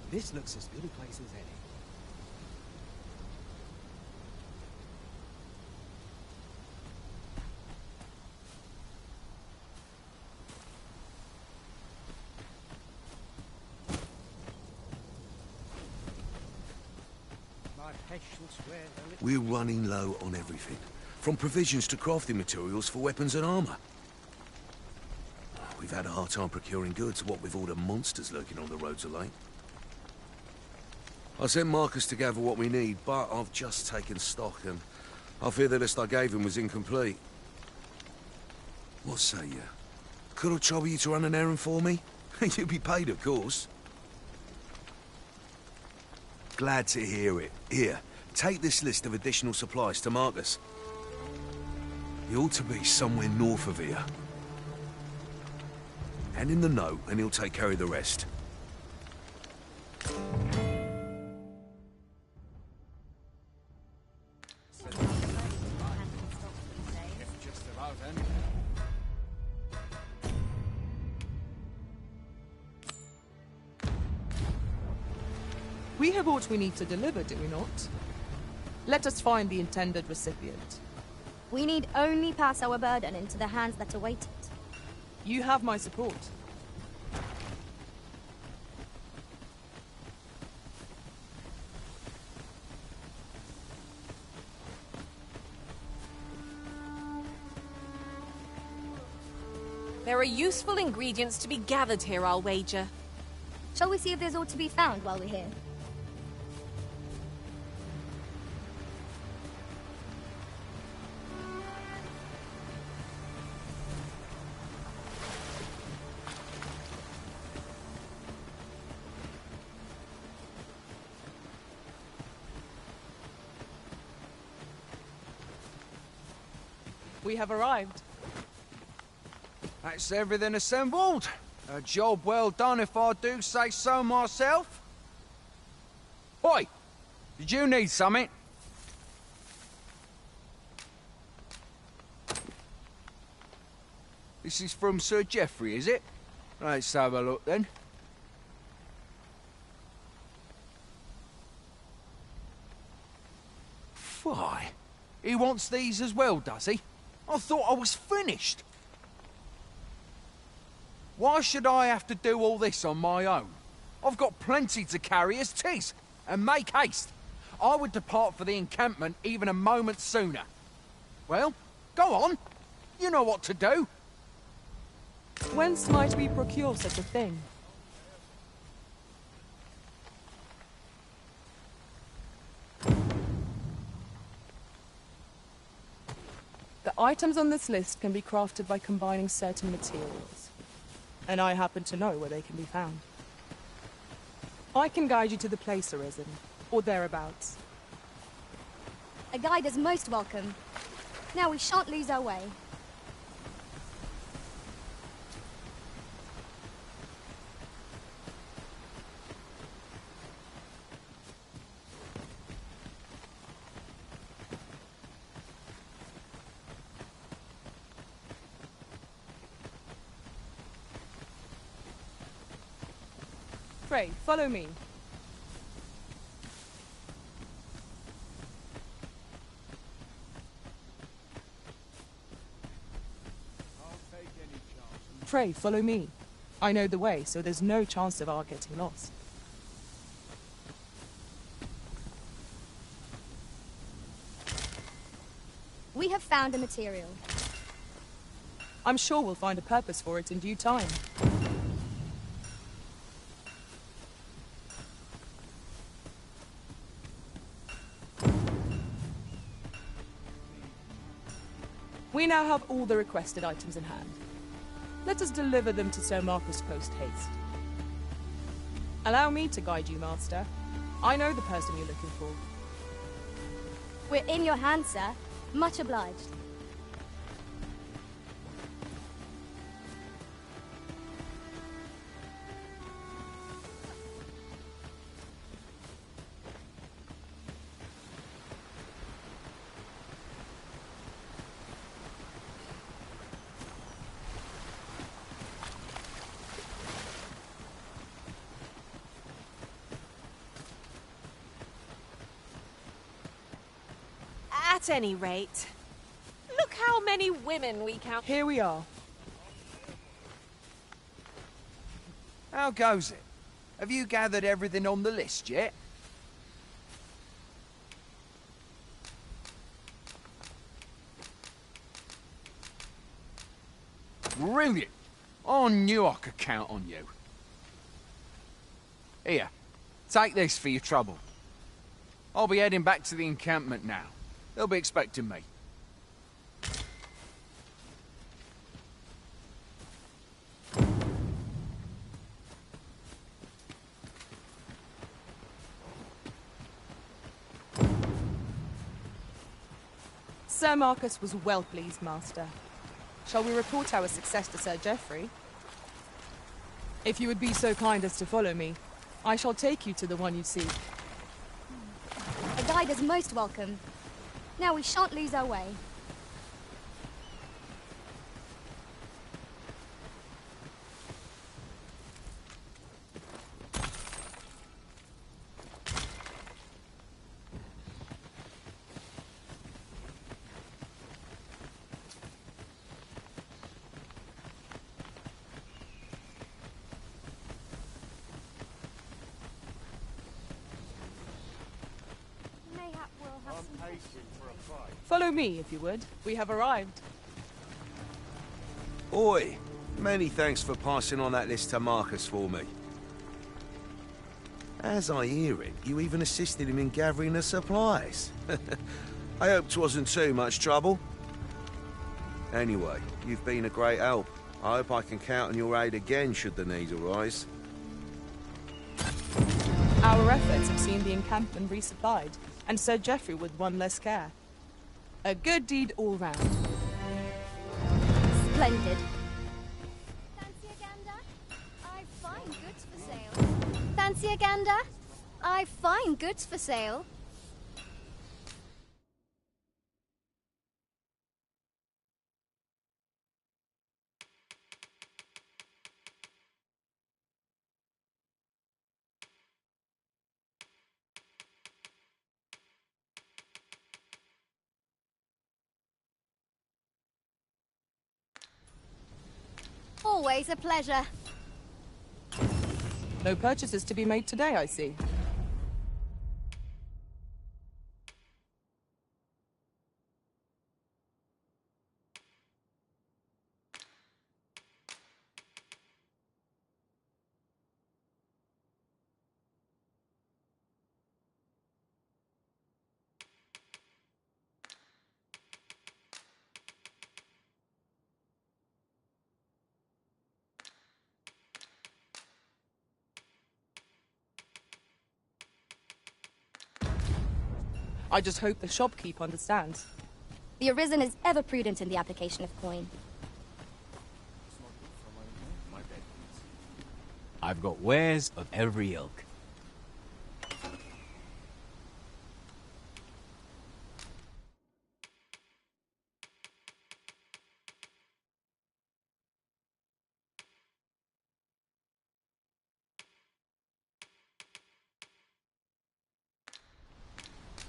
This looks as good a place as any. We're running low on everything, from provisions to crafting materials for weapons and armor. We've had a hard time procuring goods, what with all the monsters lurking on the roads of late. I sent Marcus to gather what we need, but I've just taken stock, and I fear the list I gave him was incomplete. What say you? Could I trouble you to run an errand for me? You'll be paid, of course. Glad to hear it. Here, take this list of additional supplies to Marcus. He ought to be somewhere north of here. Hand him the note, and he'll take care of the rest. We have what we need to deliver, do we not? Let us find the intended recipient. We need only pass our burden into the hands that await it. You have my support. There are useful ingredients to be gathered here, I'll wager. Shall we see if there's aught to be found while we're here? We have arrived. That's everything assembled. A job well done if I do say so myself. Oi! Did you need something? This is from Sir Geoffrey, is it? Let's have a look then. Why? He wants these as well, does he? I thought I was finished. Why should I have to do all this on my own? I've got plenty to carry as 'tis, and make haste. I would depart for the encampment even a moment sooner. Well, go on. You know what to do. Whence might we procure such a thing? The items on this list can be crafted by combining certain materials, and I happen to know where they can be found. I can guide you to the place arisen, or thereabouts. A guide is most welcome. Now we shan't lose our way. Pray, follow me. Pray, follow me. I know the way, so there's no chance of our getting lost. We have found a material. I'm sure we'll find a purpose for it in due time. We now have all the requested items in hand. Let us deliver them to Sir Marcus post-haste. Allow me to guide you, Master. I know the person you're looking for. We're in your hands, sir. Much obliged. At any rate, look how many women we count. Here we are. How goes it? Have you gathered everything on the list yet? Brilliant! I knew I could count on you. Here, take this for your trouble. I'll be heading back to the encampment now. They'll be expecting me. Sir Marcus was well pleased, Master. Shall we report our success to Sir Geoffrey? If you would be so kind as to follow me, I shall take you to the one you seek. A guide is most welcome. Now we shan't lose our way. Mayhap we'll have some... Follow me, if you would. We have arrived. Oi, many thanks for passing on that list to Marcus for me. As I hear it, you even assisted him in gathering the supplies. I hope 'twasn't too much trouble. Anyway, you've been a great help. I hope I can count on your aid again should the need arise. Our efforts have seen the encampment resupplied, and Sir Geoffrey with one less care. A good deed all round. Splendid. Fancy a gander? I find goods for sale. Fancy a gander? I find goods for sale. Always a pleasure. No purchases to be made today, I see. I just hope the shopkeep understands. The Arisen is ever prudent in the application of coin. I've got wares of every ilk.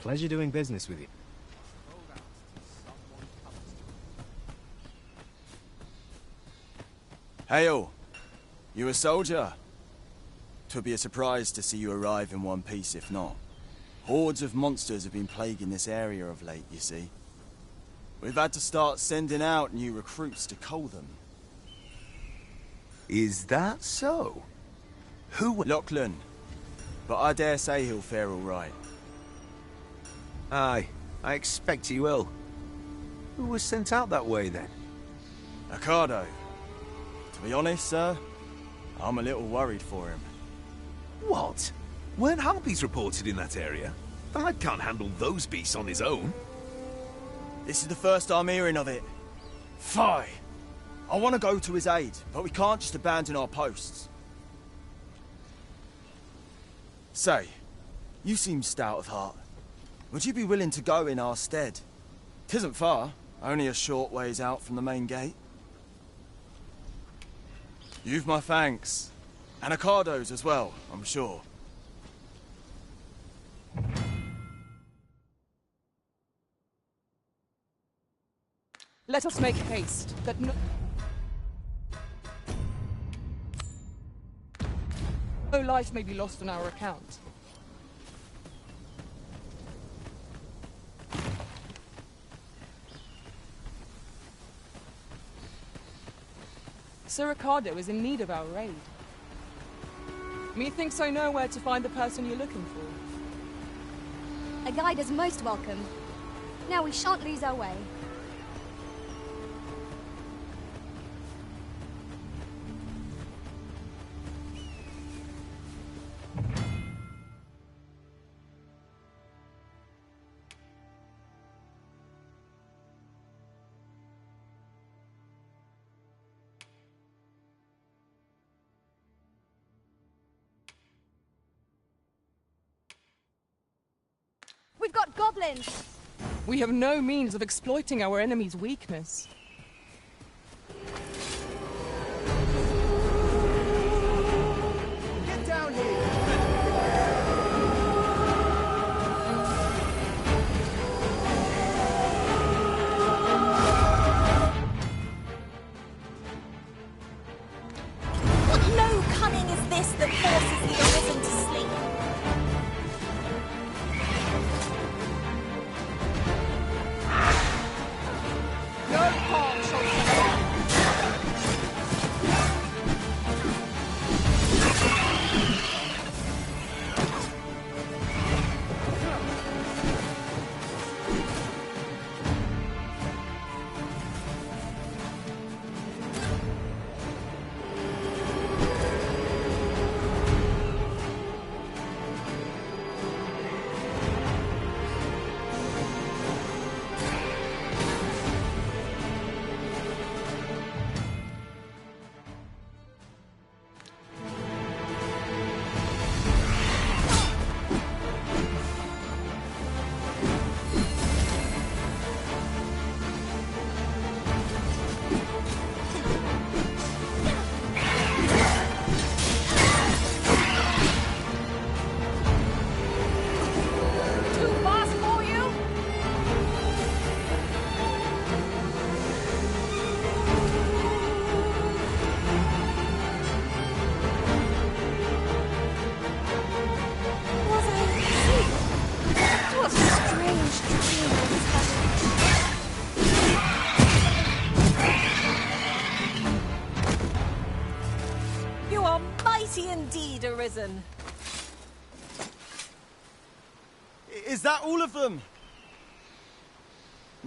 Pleasure doing business with you. Hail! You a soldier? 'Twould be a surprise to see you arrive in one piece, if not. Hordes of monsters have been plaguing this area of late, you see. We've had to start sending out new recruits to cull them. Is that so? Who... Lachlan. But I dare say he'll fare all right. Aye, I expect he will. Who was sent out that way, then? Ricardo. To be honest, sir, I'm a little worried for him. What? Weren't harpies reported in that area? Thad can't handle those beasts on his own. This is the first I'm hearing of it. Fie! I want to go to his aid, but we can't just abandon our posts. Say, you seem stout of heart. Would you be willing to go in our stead? 'Tisn't far, only a short ways out from the main gate. You've my thanks. And Ricardo's as well, I'm sure. Let us make haste, that no life may be lost on our account. Sir Ricardo is in need of our aid. Methinks I know where to find the person you're looking for. A guide is most welcome. Now we shan't lose our way. We've got goblins! We have no means of exploiting our enemy's weakness. Get down here! What low cunning is this that forces the Arisen to sleep? No harm shall Indeed, Arisen. Is that all of them?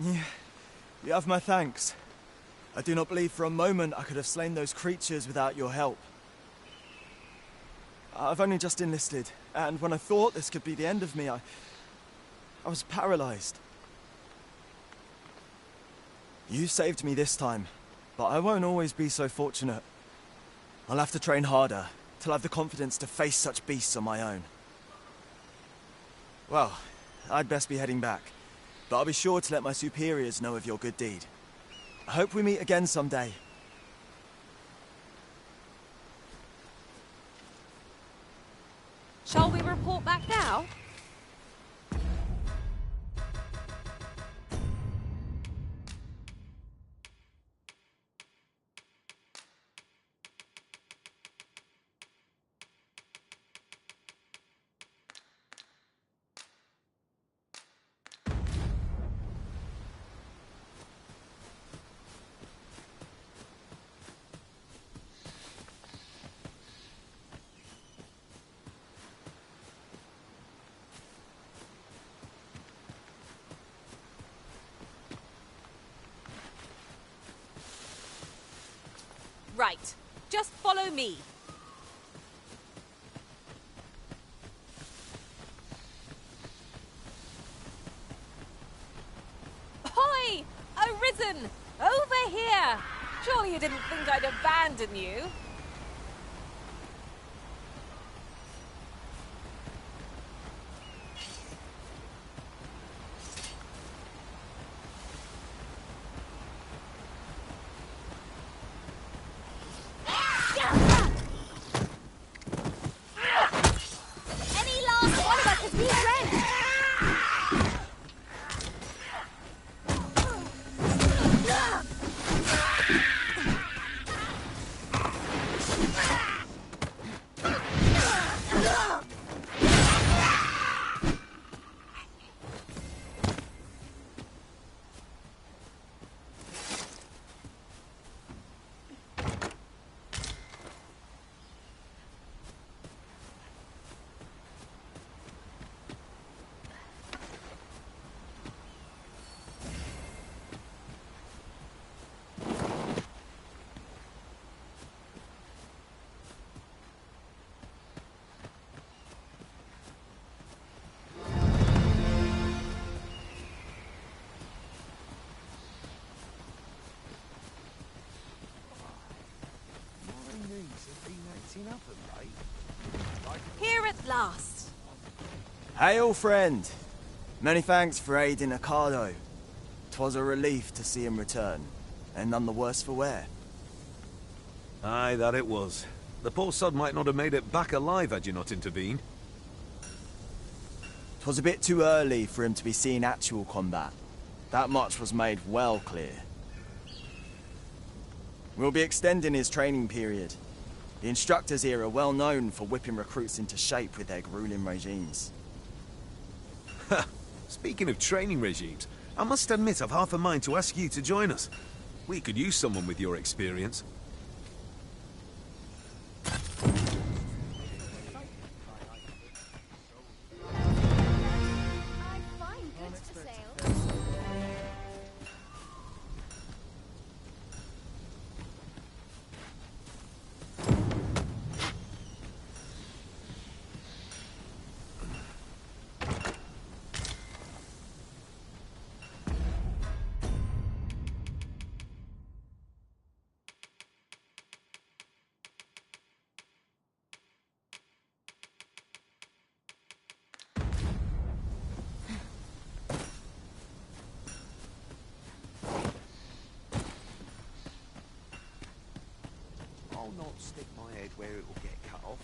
Yeah, you have my thanks. I do not believe for a moment I could have slain those creatures without your help. I've only just enlisted, and when I thought this could be the end of me, I was paralyzed. You saved me this time, but I won't always be so fortunate. I'll have to train harder, till I have the confidence to face such beasts on my own. Well, I'd best be heading back, but I'll be sure to let my superiors know of your good deed. I hope we meet again someday. Shall we report back now? Right. Just follow me. Hoi! Arisen! Over here! Surely you didn't think I'd abandon you? Here at last. Hail, friend. Many thanks for aiding Ocado. 'Twas a relief to see him return, and none the worse for wear. Aye, that it was. The poor sod might not have made it back alive had you not intervened. 'Twas a bit too early for him to be seeing actual combat. That much was made well clear. We'll be extending his training period. The instructors here are well known for whipping recruits into shape with their grueling regimes. Speaking of training regimes, I must admit I've half a mind to ask you to join us. We could use someone with your experience. I find goods for sale. I'll not stick my head where it will get cut off.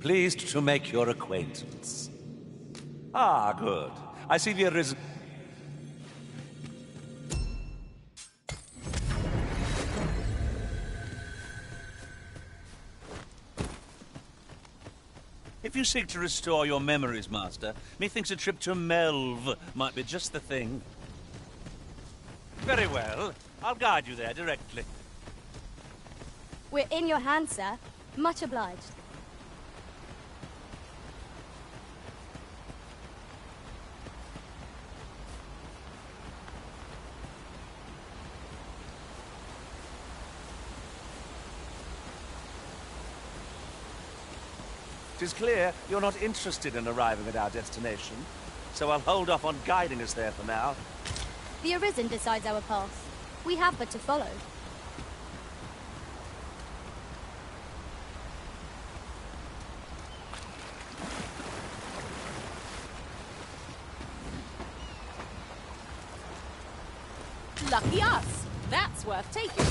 Pleased to make your acquaintance. Ah, good. I see the arisen... If you seek to restore your memories, Master, methinks a trip to Melve might be just the thing. Very well. I'll guide you there directly. We're in your hands, sir. Much obliged. It is clear you're not interested in arriving at our destination, so I'll hold off on guiding us there for now. The Arisen decides our path. We have but to follow. Lucky us. That's worth taking.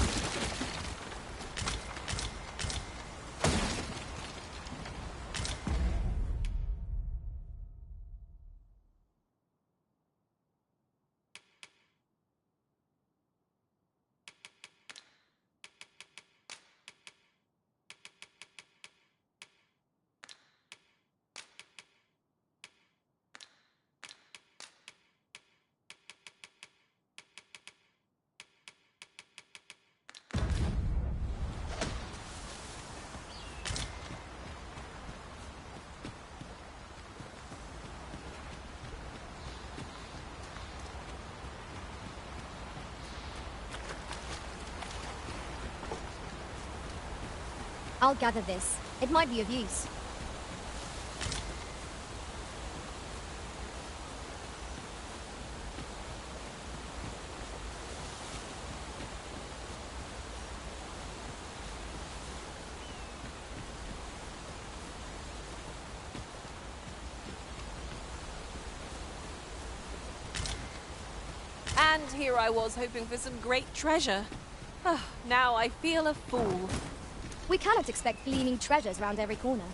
I'll gather this. It might be of use. And here I was hoping for some great treasure. Now I feel a fool. We cannot expect gleaming treasures round every corner.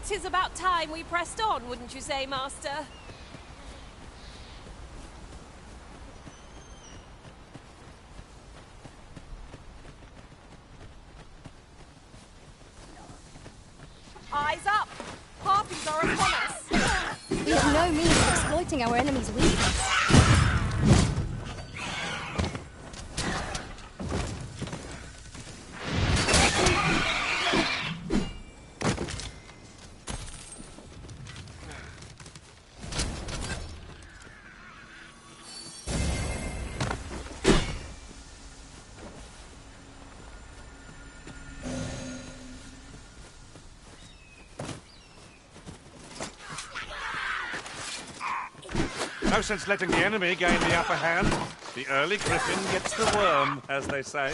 Tis about time we pressed on, wouldn't you say, Master? Archons are upon us! We have no means of exploiting our enemy's weakness. No sense letting the enemy gain the upper hand. The early griffin gets the worm, as they say.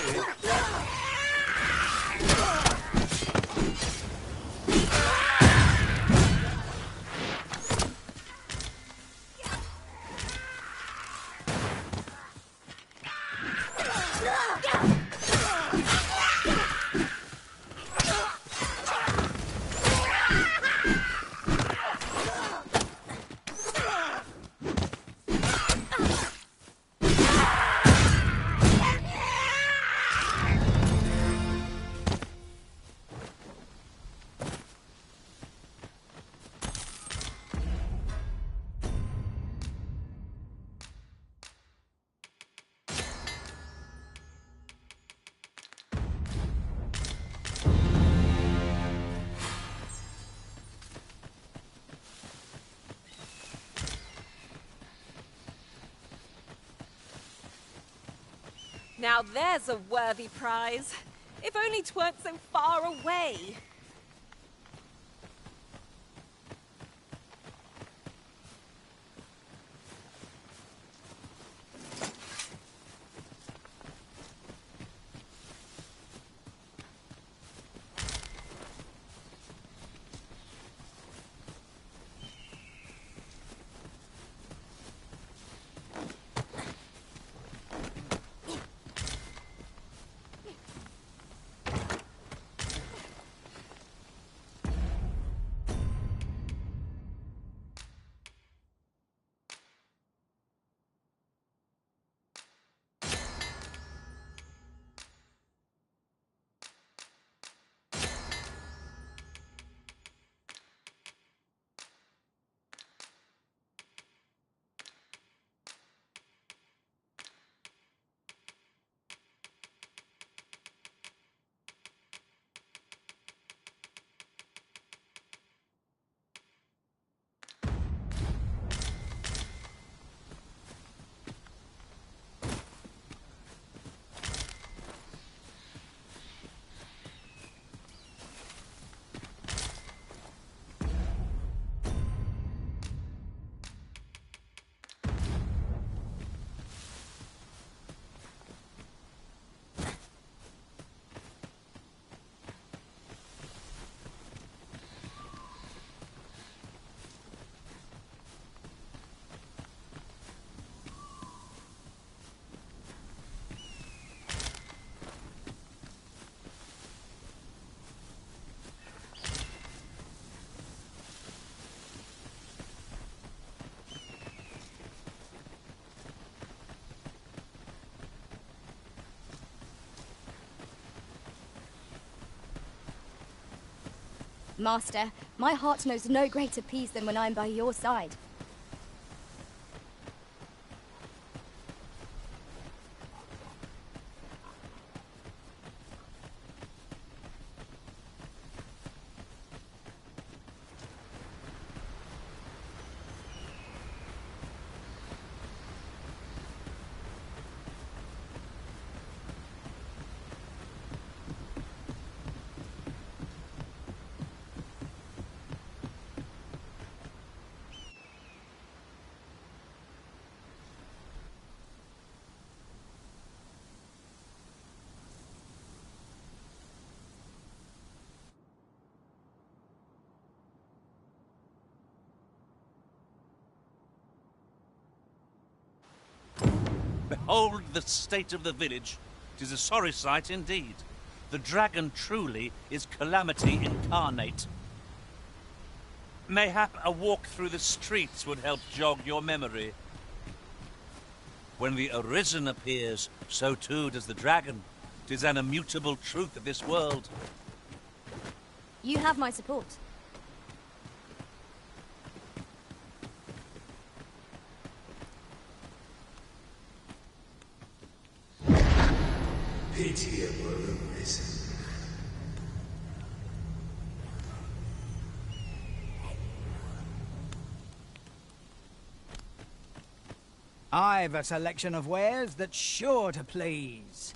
Now there's a worthy prize. If only 'tweren't so far away. Master, my heart knows no greater peace than when I am by your side. Behold the state of the village. 'Tis a sorry sight indeed. The dragon truly is calamity incarnate. Mayhap a walk through the streets would help jog your memory. When the Arisen appears, so too does the dragon. 'Tis an immutable truth of this world. You have my support. pitiable arisen. I've a selection of wares that's sure to please.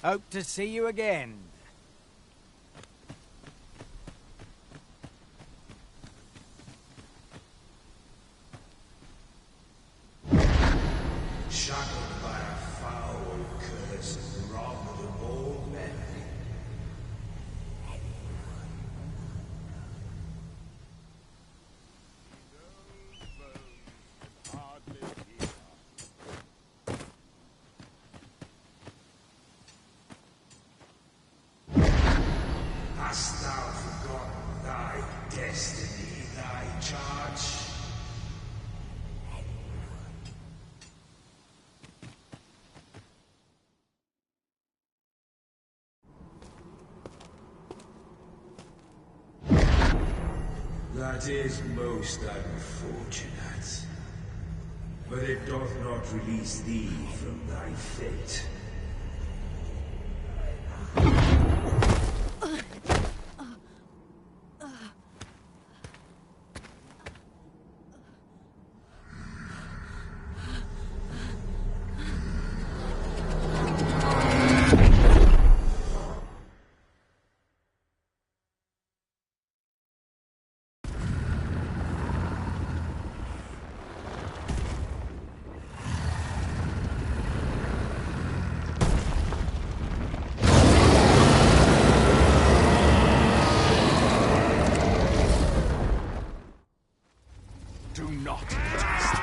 Hope to see you again. Shackled by a foul curse and robbed of all memory. Hast thou forgotten thy destiny, thy charge? That is most unfortunate. But it doth not release thee from thy fate. Do not test.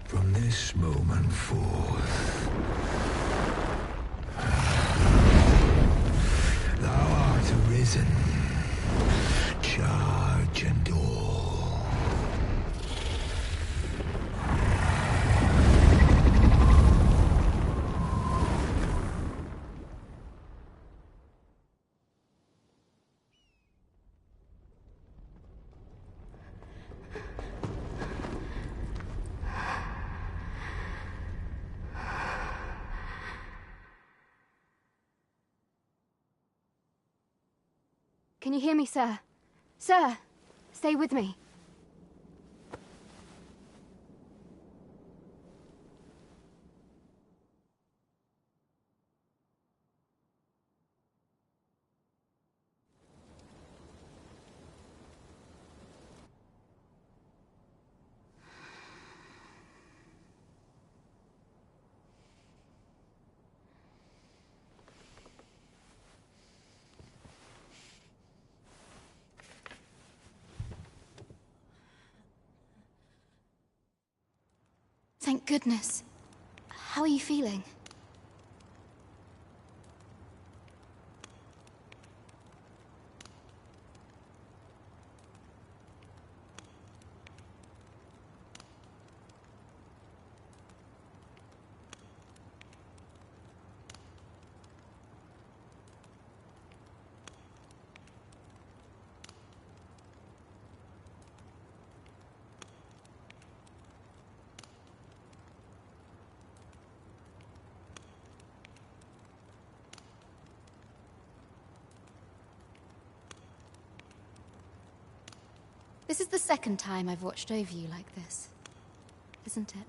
From this moment forth, thou art arisen, charge and all. Can you hear me, sir? Sir, stay with me. Thank goodness. How are you feeling? This is the second time I've watched over you like this, isn't it?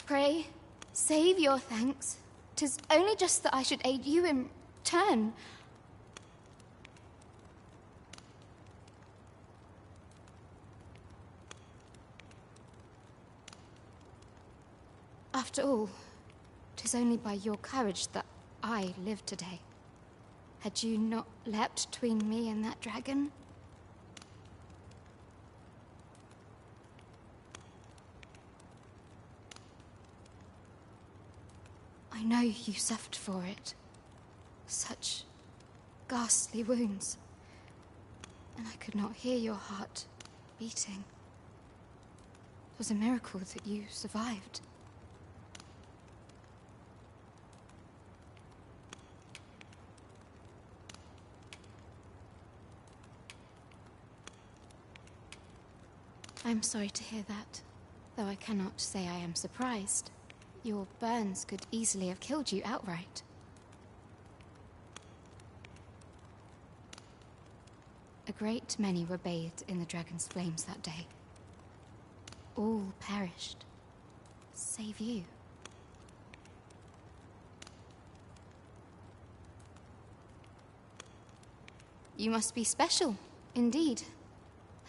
Pray. Save your thanks. 'Tis only just that I should aid you in turn. After all, 'tis only by your courage that I live today. Had you not leapt between me and that dragon, I know you suffered for it. Such ghastly wounds. And I could not hear your heart beating. It was a miracle that you survived. I am sorry to hear that, though I cannot say I am surprised. Your burns could easily have killed you outright. A great many were bathed in the dragon's flames that day. All perished, save you. You must be special, indeed.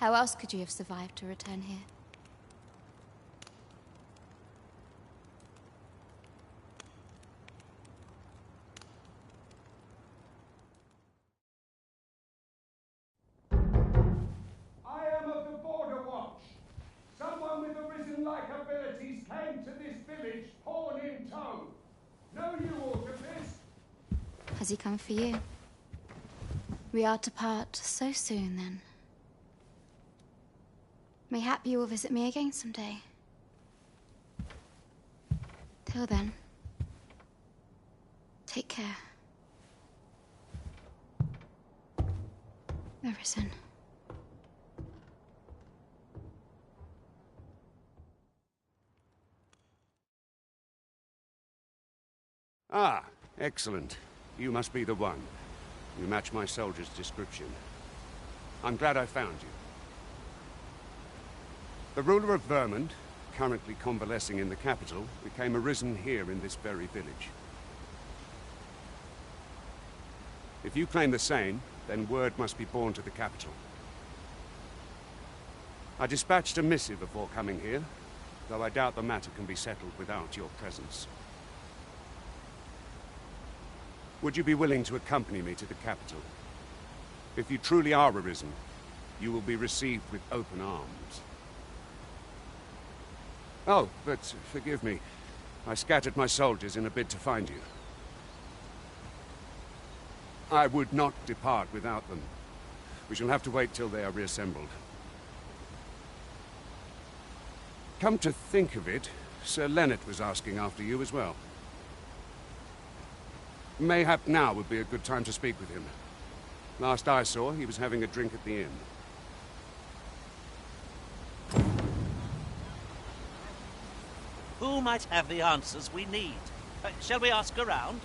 How else could you have survived to return here? Has he come for you? We are to part so soon, then. Mayhap you will visit me again someday. Till then, take care. Arisen. Ah, excellent. You must be the one. You match my soldier's description. I'm glad I found you. The ruler of Vermont, currently convalescing in the capital, became arisen here in this very village. If you claim the same, then word must be borne to the capital. I dispatched a missive before coming here, though I doubt the matter can be settled without your presence. Would you be willing to accompany me to the capital? If you truly are arisen, you will be received with open arms. Oh, but forgive me. I scattered my soldiers in a bid to find you. I would not depart without them. We shall have to wait till they are reassembled. Come to think of it, Sir Leonard was asking after you as well. Mayhap now would be a good time to speak with him. Last I saw, he was having a drink at the inn. Who might have the answers we need? Shall we ask around?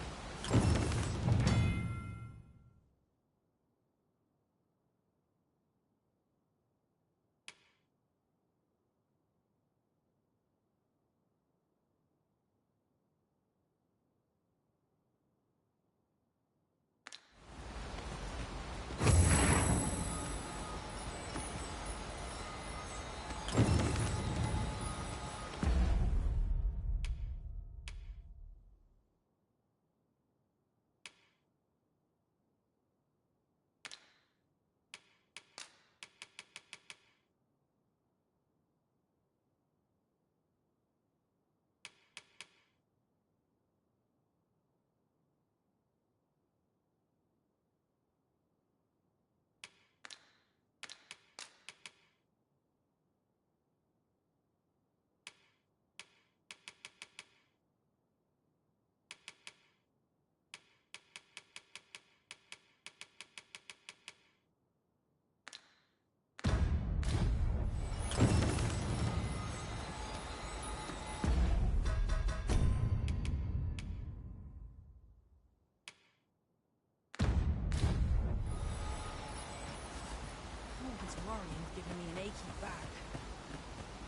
Worrying's giving me an achy back.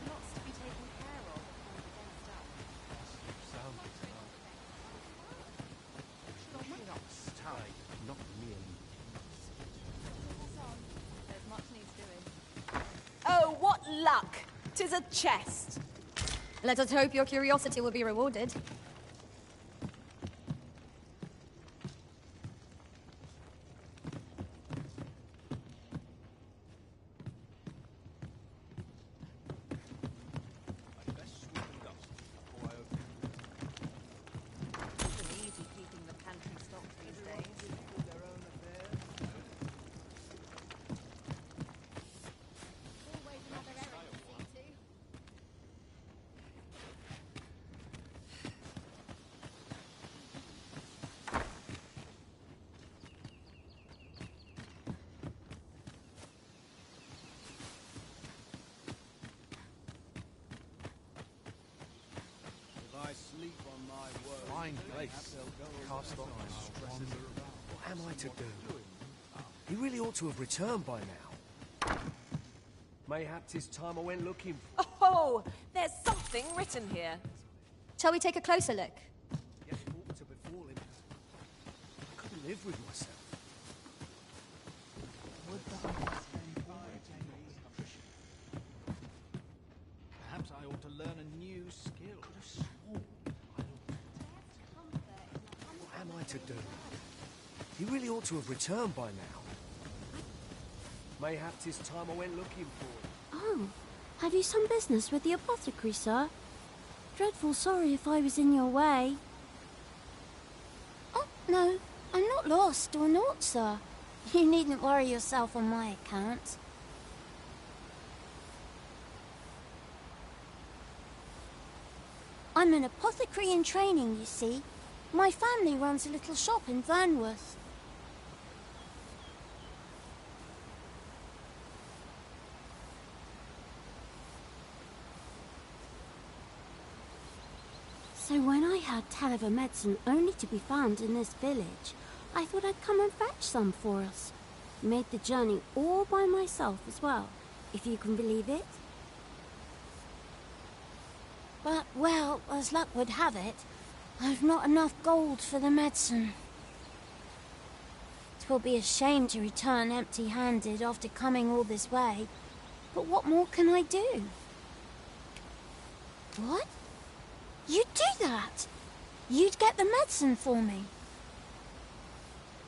Lots to be taken care of before the day's done. Not really. There's much needs doing. Oh, what luck! 'Tis a chest. Let us hope your curiosity will be rewarded. Isn't easy keeping the pantry stocked these days. Always another errand to see to. If I sleep on my word, Fine place. Cast off my stresses. What am I to do? He really ought to have returned by now. Mayhap 'tis time I went looking for. Oh, there's something written here. Shall we take a closer look? Yet ought to befall him. I couldn't live with myself. Perhaps I ought to learn a new skill. What am I to do? He really ought to have returned by now. Mayhap 'tis time I went looking for him. Oh, have you some business with the apothecary, sir? Dreadful sorry if I was in your way. Oh, no, I'm not lost or naught, sir. You needn't worry yourself on my account. I'm an apothecary in training, you see. My family runs a little shop in Vernworth. So when I had tell of a medicine only to be found in this village, I thought I'd come and fetch some for us. Made the journey all by myself as well, if you can believe it. But, well, as luck would have it, I've not enough gold for the medicine. 'Twill be a shame to return empty-handed after coming all this way, but what more can I do? What? You'd do that? You'd get the medicine for me?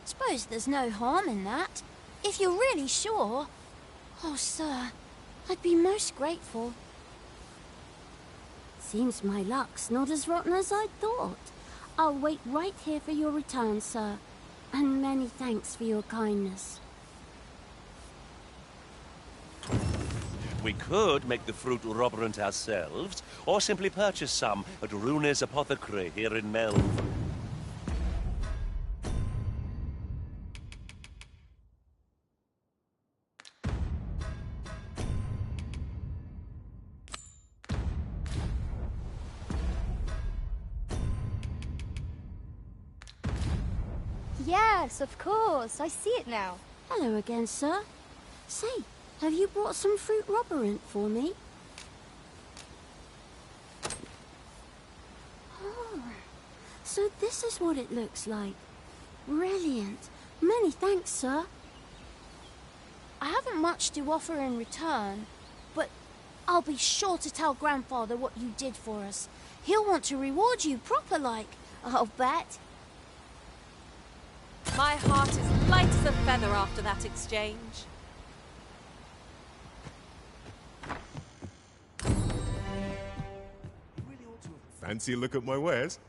Suppose there's no harm in that, if you're really sure. Oh, sir, I'd be most grateful. Seems my luck's not as rotten as I'd thought. I'll wait right here for your return, sir. And many thanks for your kindness. We could make the fruit rubberant ourselves, or simply purchase some at Rune's apothecary here in Melv. Yes, of course. I see it now. Hello again, sir. Say, have you brought some fruit rubberant for me? Oh, so this is what it looks like. Brilliant. Many thanks, sir. I haven't much to offer in return, but I'll be sure to tell Grandfather what you did for us. He'll want to reward you proper like, I'll bet. My heart is light as a feather after that exchange. Fancy a look at my wares?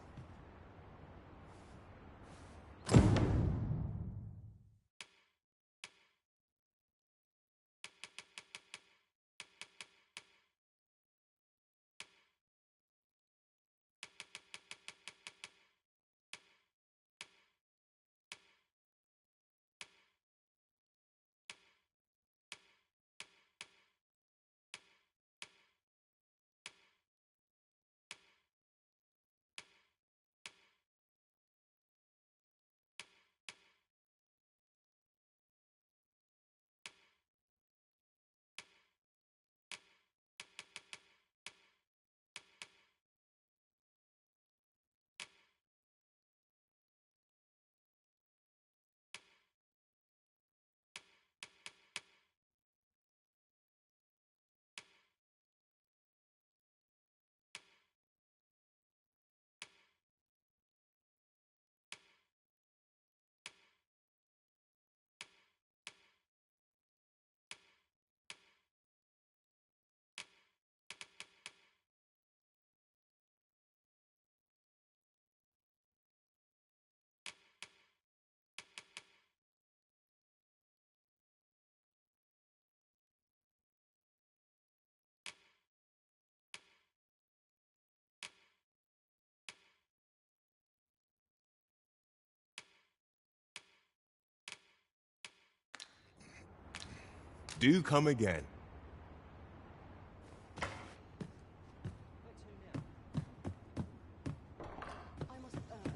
Do come again.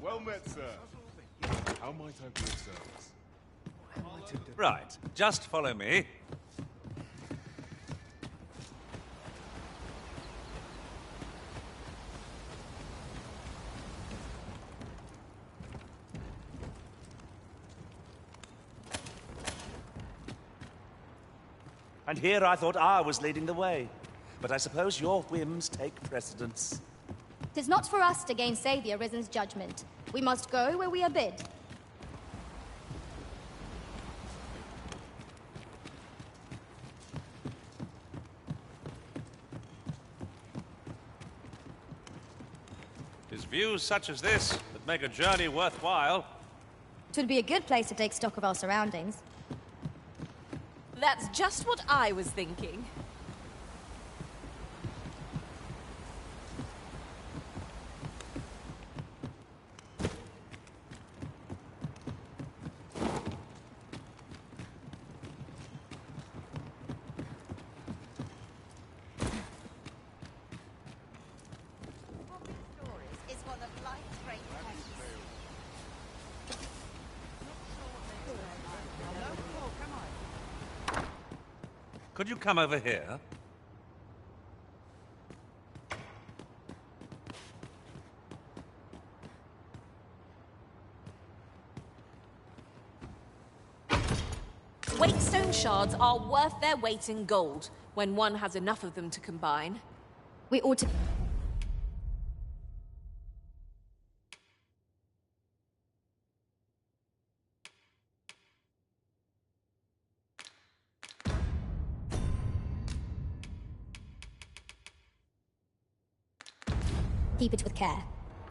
Well met, sir. How might I be of service? Right, just follow me. And here I thought I was leading the way. But I suppose your whims take precedence. 'Tis not for us to gainsay the Arisen's judgment. We must go where we are bid. It's views such as this that make a journey worthwhile. 'Twould be a good place to take stock of our surroundings. That's just what I was thinking. Could you come over here? Wakestone shards are worth their weight in gold when one has enough of them to combine. We ought to... Keep it with care,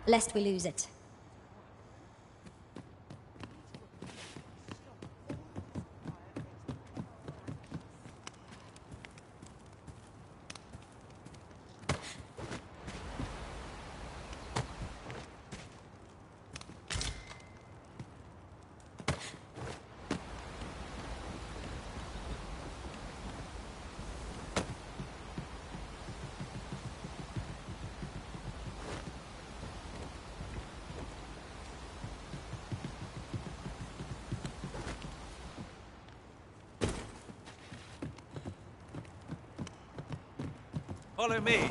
lest we lose it. Follow me.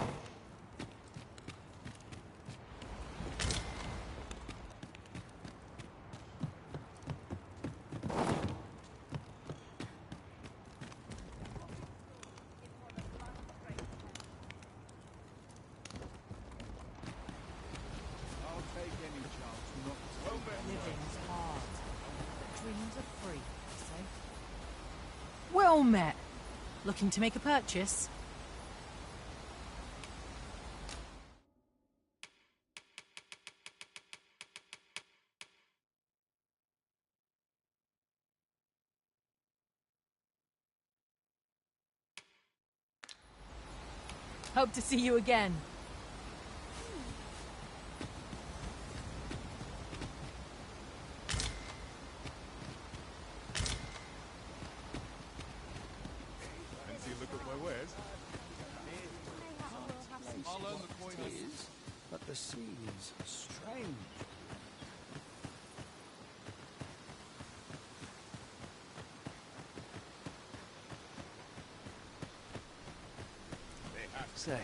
Well met. Looking to make a purchase? Hope to see you again. Fancy a look at my wares? I'll earn the coin. But the sea is strange. Say,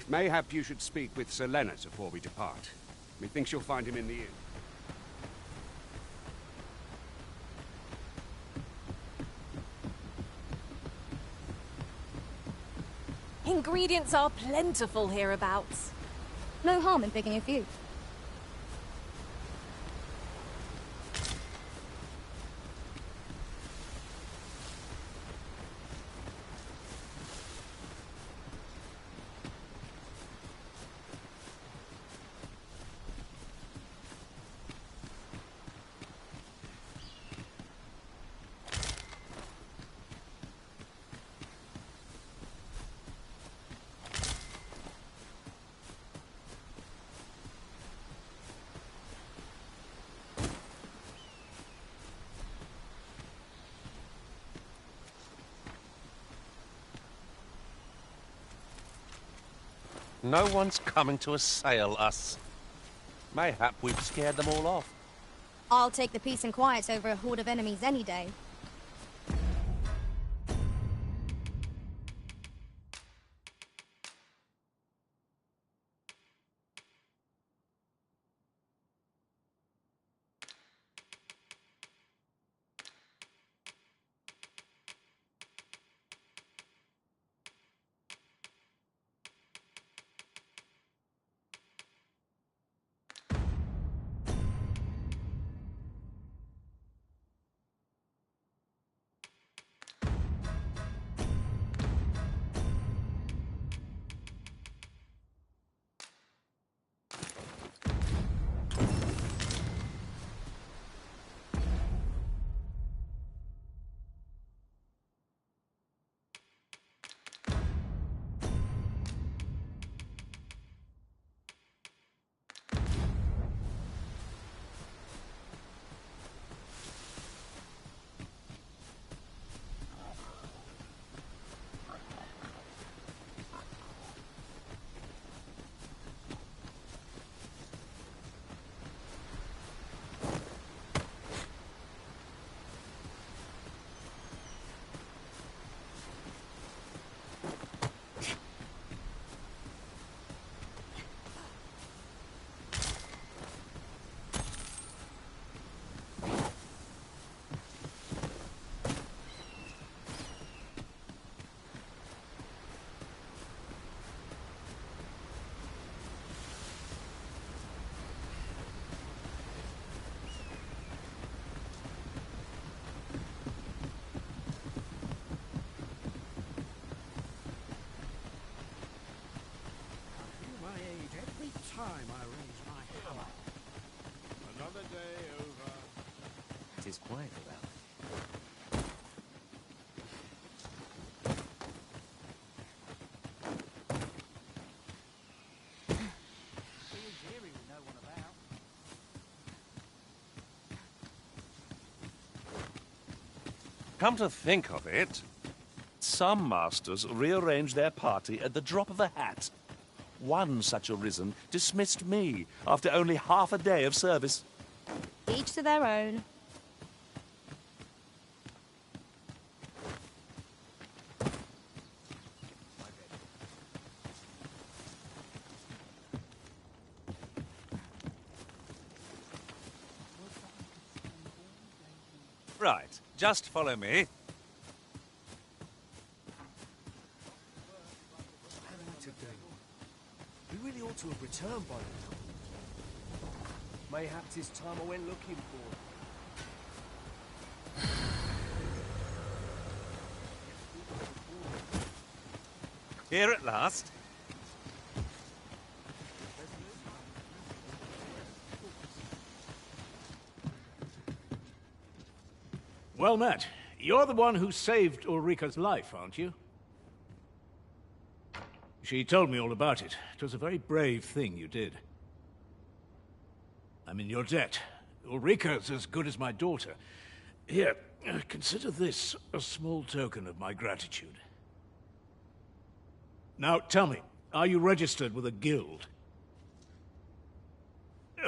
mayhap you should speak with Sir Leonard before we depart. Methinks you'll find him in the inn. Ingredients are plentiful hereabouts. No harm in picking a few. No one's coming to assail us. Mayhap we've scared them all off. I'll take the peace and quiet over a horde of enemies any day. Time I raise my hammer. Another day over. It is quiet about it. Feels eerie with no one about. Come to think of it, some masters rearrange their party at the drop of a hat. One such arisen dismissed me after only half a day of service. Each to their own. Right, just follow me. We really ought to have returned by now. Mayhap 'tis time I went looking for. Here at last. Well met. You're the one who saved Ulrika's life, aren't you? She told me all about it. It was a very brave thing you did. I'm in your debt. Ulrika's as good as my daughter. Here, consider this a small token of my gratitude. Now, tell me, are you registered with a guild?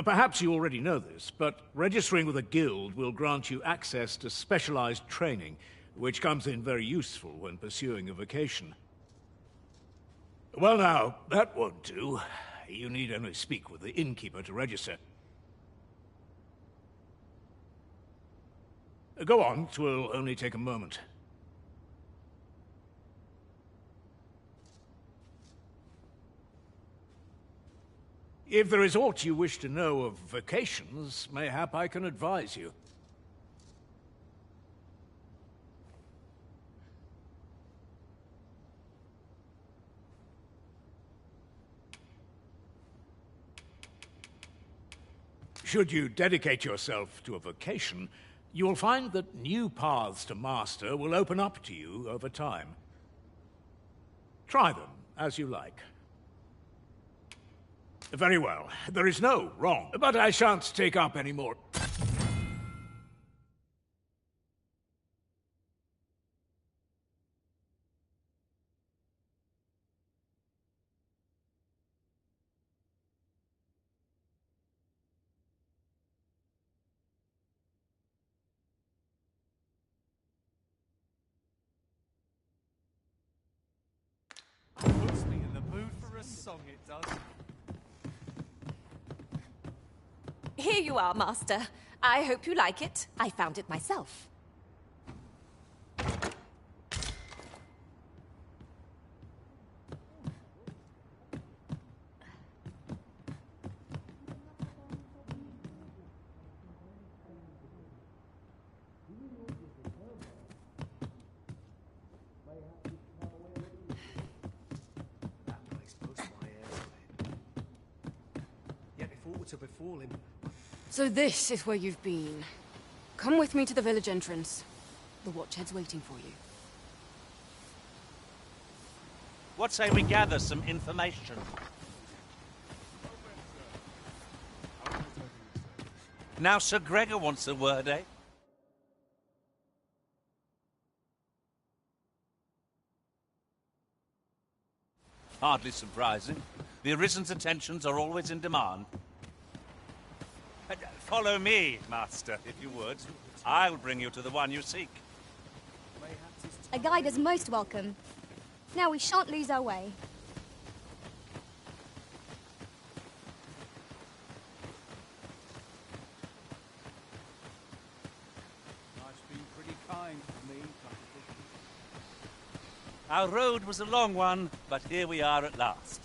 Perhaps you already know this, but registering with a guild will grant you access to specialized training, which comes in very useful when pursuing a vocation. Well now, that won't do. You need only speak with the innkeeper to register. Go on, 'twill only take a moment. If there is aught you wish to know of vocations, mayhap I can advise you. Should you dedicate yourself to a vocation, you will find that new paths to master will open up to you over time. Try them as you like. Very well. There is no wrong, but I shan't take up any more. a song, it does. Here you are, Master. I hope you like it. I found it myself. To befall him. So this is where you've been. Come with me to the village entrance. The Watchhead's waiting for you. What say we gather some information? Now Sir Gregor wants a word, eh? Hardly surprising. The Arisen's attentions are always in demand. Follow me, Master, if you would. I'll bring you to the one you seek. A guide is most welcome. Now we shan't lose our way. Life's been pretty kind to me. Our road was a long one, but here we are at last.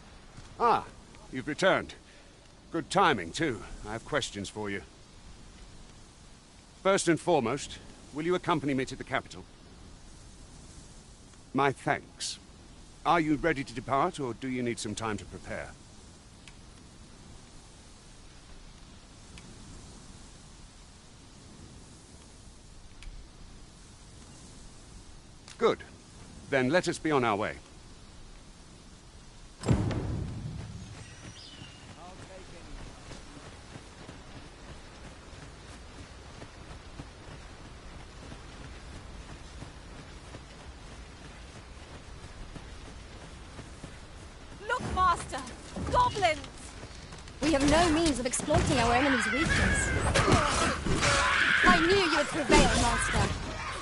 Ah, you've returned. Good timing, too. I have questions for you. First and foremost, will you accompany me to the capital? My thanks. Are you ready to depart, or do you need some time to prepare? Good. Then let us be on our way. Master! Goblins! We have no means of exploiting our enemy's weakness. I knew you would prevail, Master.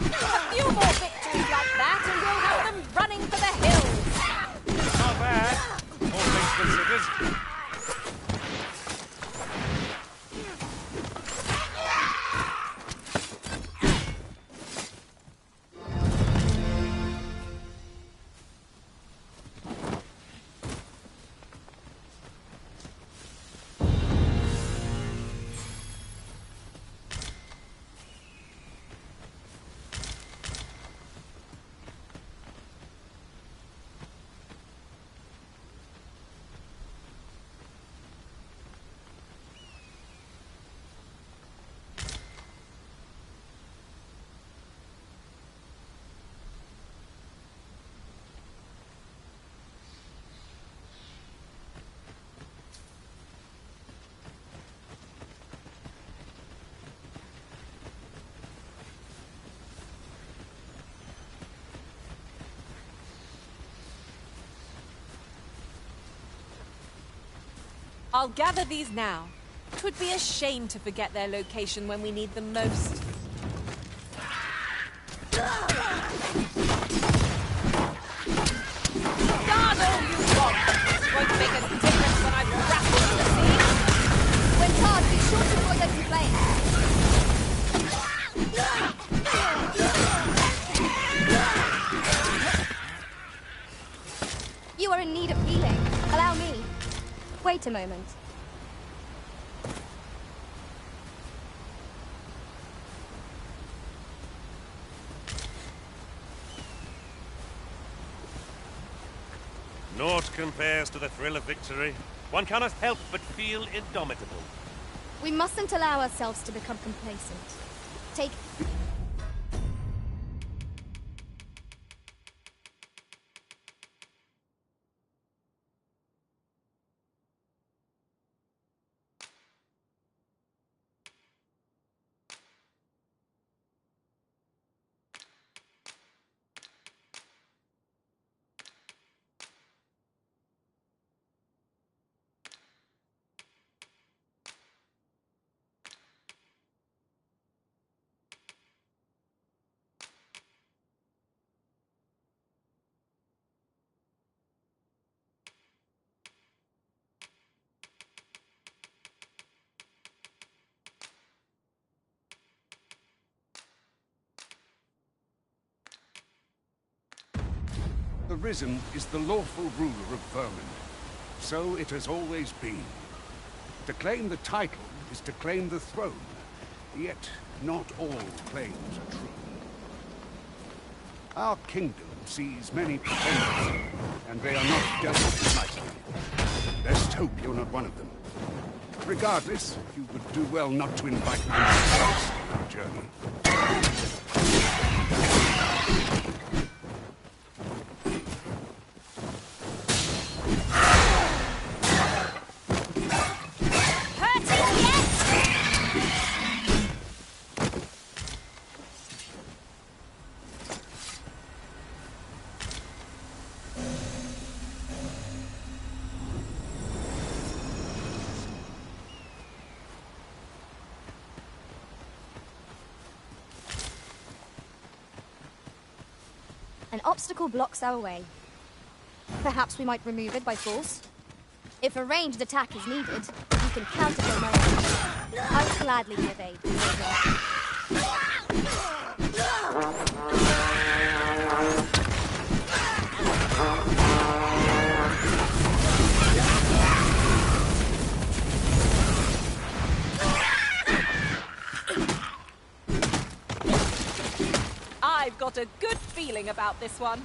A few more victories like that and we'll have them running for the hills! Not bad, all things considered. I'll gather these now. 'Twould be a shame to forget their location when we need them most. Guard all you want! Won't make a difference when I've grappled the sea. When charged, be sure to avoid open flames. You are in need of healing. Allow me. Wait a moment. Naught compares to the thrill of victory. One cannot help but feel indomitable. We mustn't allow ourselves to become complacent. Take... The Risen is the lawful ruler of vermin. So it has always been. To claim the title is to claim the throne. Yet, not all claims are true. Our kingdom sees many pretenders, and they are not dealt with lightly. Let's hope you're not one of them. Regardless, you would do well not to invite me into our journey. An obstacle blocks our way. Perhaps we might remove it by force? If a ranged attack is needed, you can counterplay my aim. I would gladly give aid. I've got a good feeling about this one.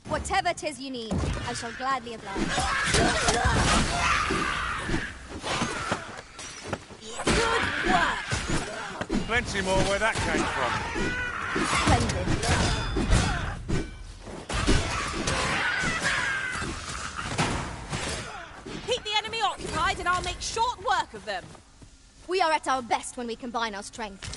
Whatever 'tis you need, I shall gladly oblige. Good work! Plenty more where that came from. Splendid. Keep the enemy occupied and I'll make short work of them. We are at our best when we combine our strength.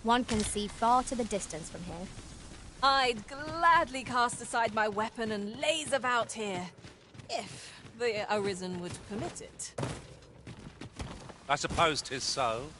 One can see far to the distance from here. I'd gladly cast aside my weapon and laze about here, if the Arisen would permit it. I suppose 'tis so.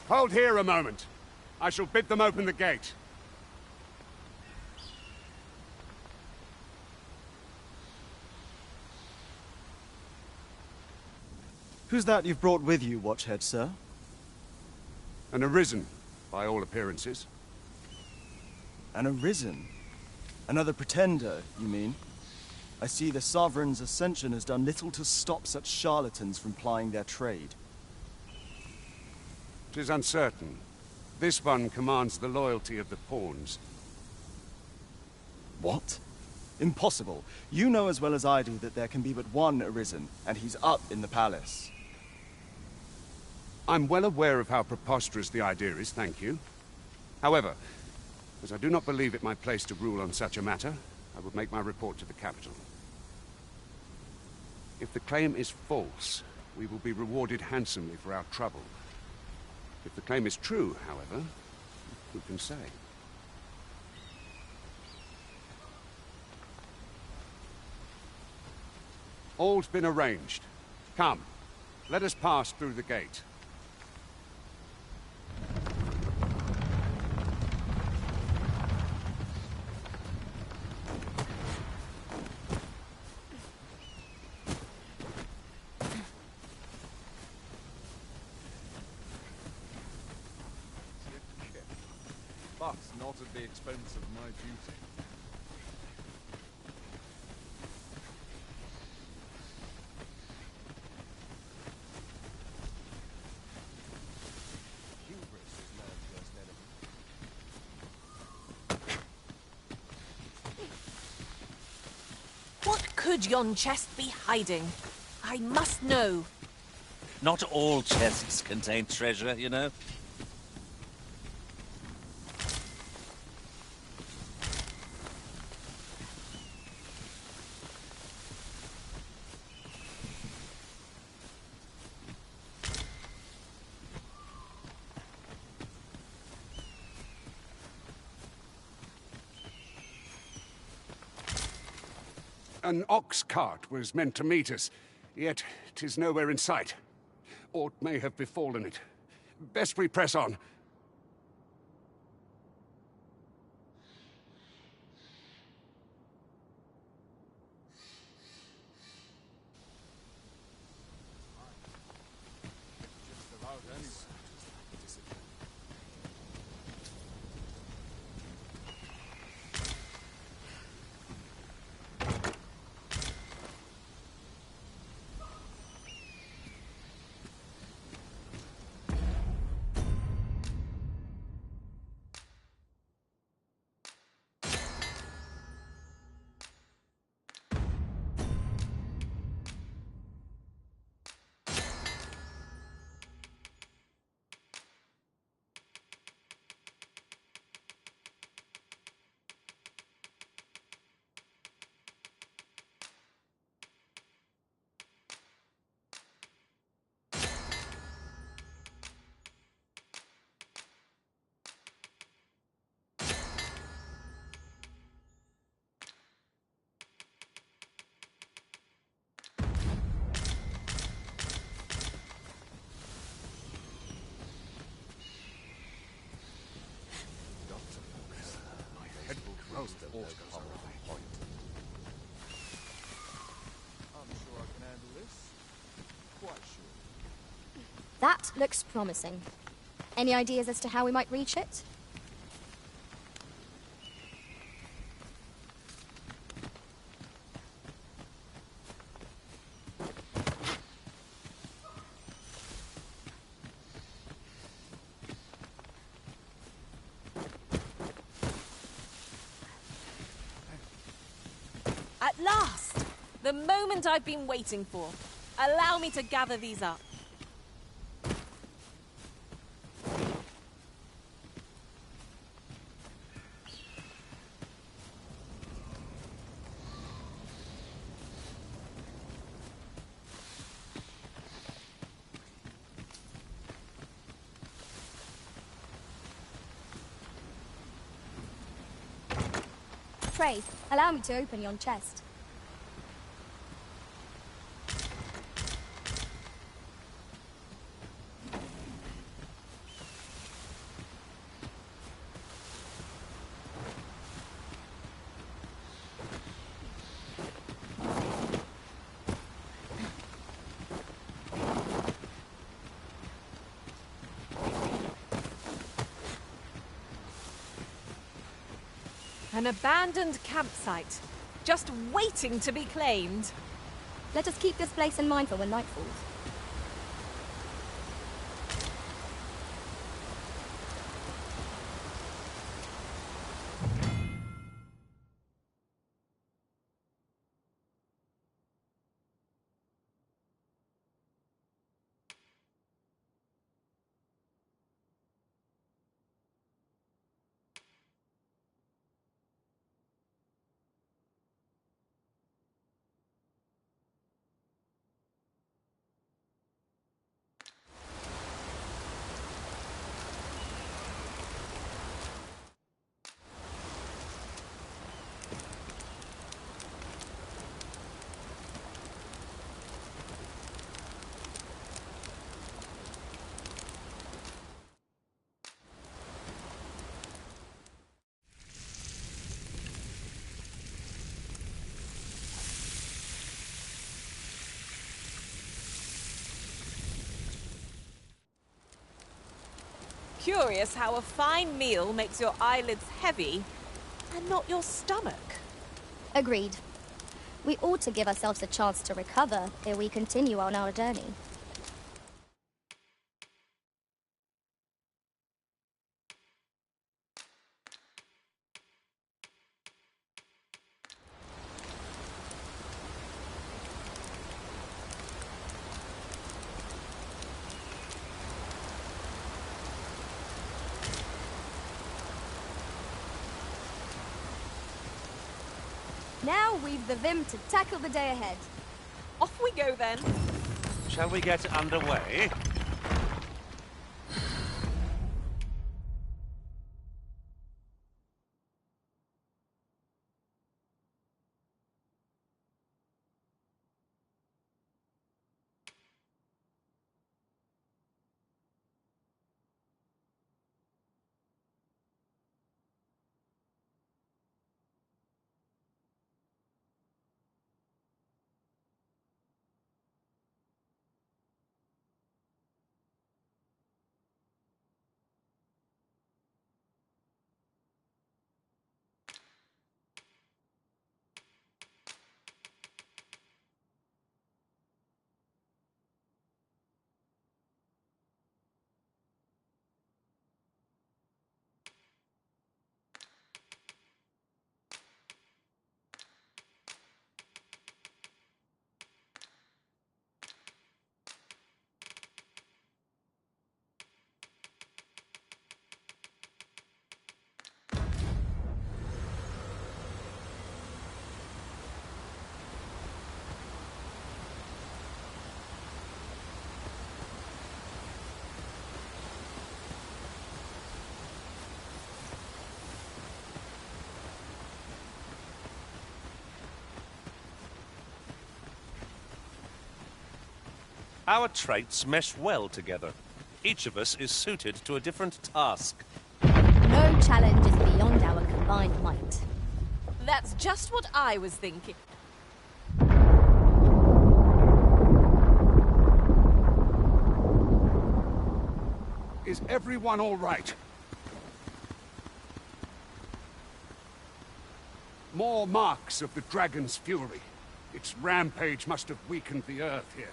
Hold here a moment. I shall bid them open the gate. Who's that you've brought with you, Watchhead, sir? An Arisen, by all appearances. An Arisen? Another pretender, you mean? I see the Sovereign's ascension has done little to stop such charlatans from plying their trade. 'Tis uncertain. This one commands the loyalty of the pawns. What? Impossible. You know as well as I do that there can be but one Arisen, and he's up in the palace. I'm well aware of how preposterous the idea is, thank you. However, as I do not believe it my place to rule on such a matter, I would make my report to the capital. If the claim is false, we will be rewarded handsomely for our trouble. If the claim is true, however, who can say? All's been arranged. Come, let us pass through the gate. But not at the expense of my duty. What could yon chest be hiding? I must know. Not all chests contain treasure, you know. An ox cart was meant to meet us, yet 'tis nowhere in sight. Aught may have befallen it. Best we press on. That looks promising. Any ideas as to how we might reach it? At last! The moment I've been waiting for. Allow me to gather these up. Pray, allow me to open yon chest. An abandoned campsite. just waiting to be claimed. Let us keep this place in mind for when night falls. Curious how a fine meal makes your eyelids heavy and not your stomach. Agreed. We ought to give ourselves a chance to recover ere we continue on our journey. Now we've the vim to tackle the day ahead. Off we go then. Shall we get underway? Our traits mesh well together. Each of us is suited to a different task. No challenge is beyond our combined might. That's just what I was thinking. Is everyone all right? More marks of the dragon's fury. Its rampage must have weakened the earth here.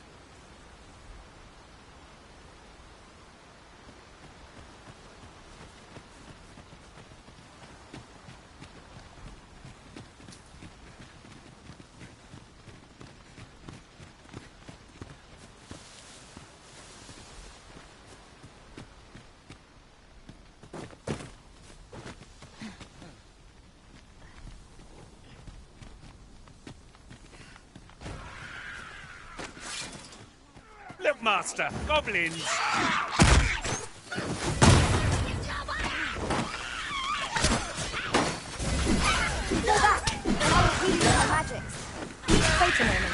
Look, Master! Goblins! Go back, and I will heal you with my magics. Wait a moment.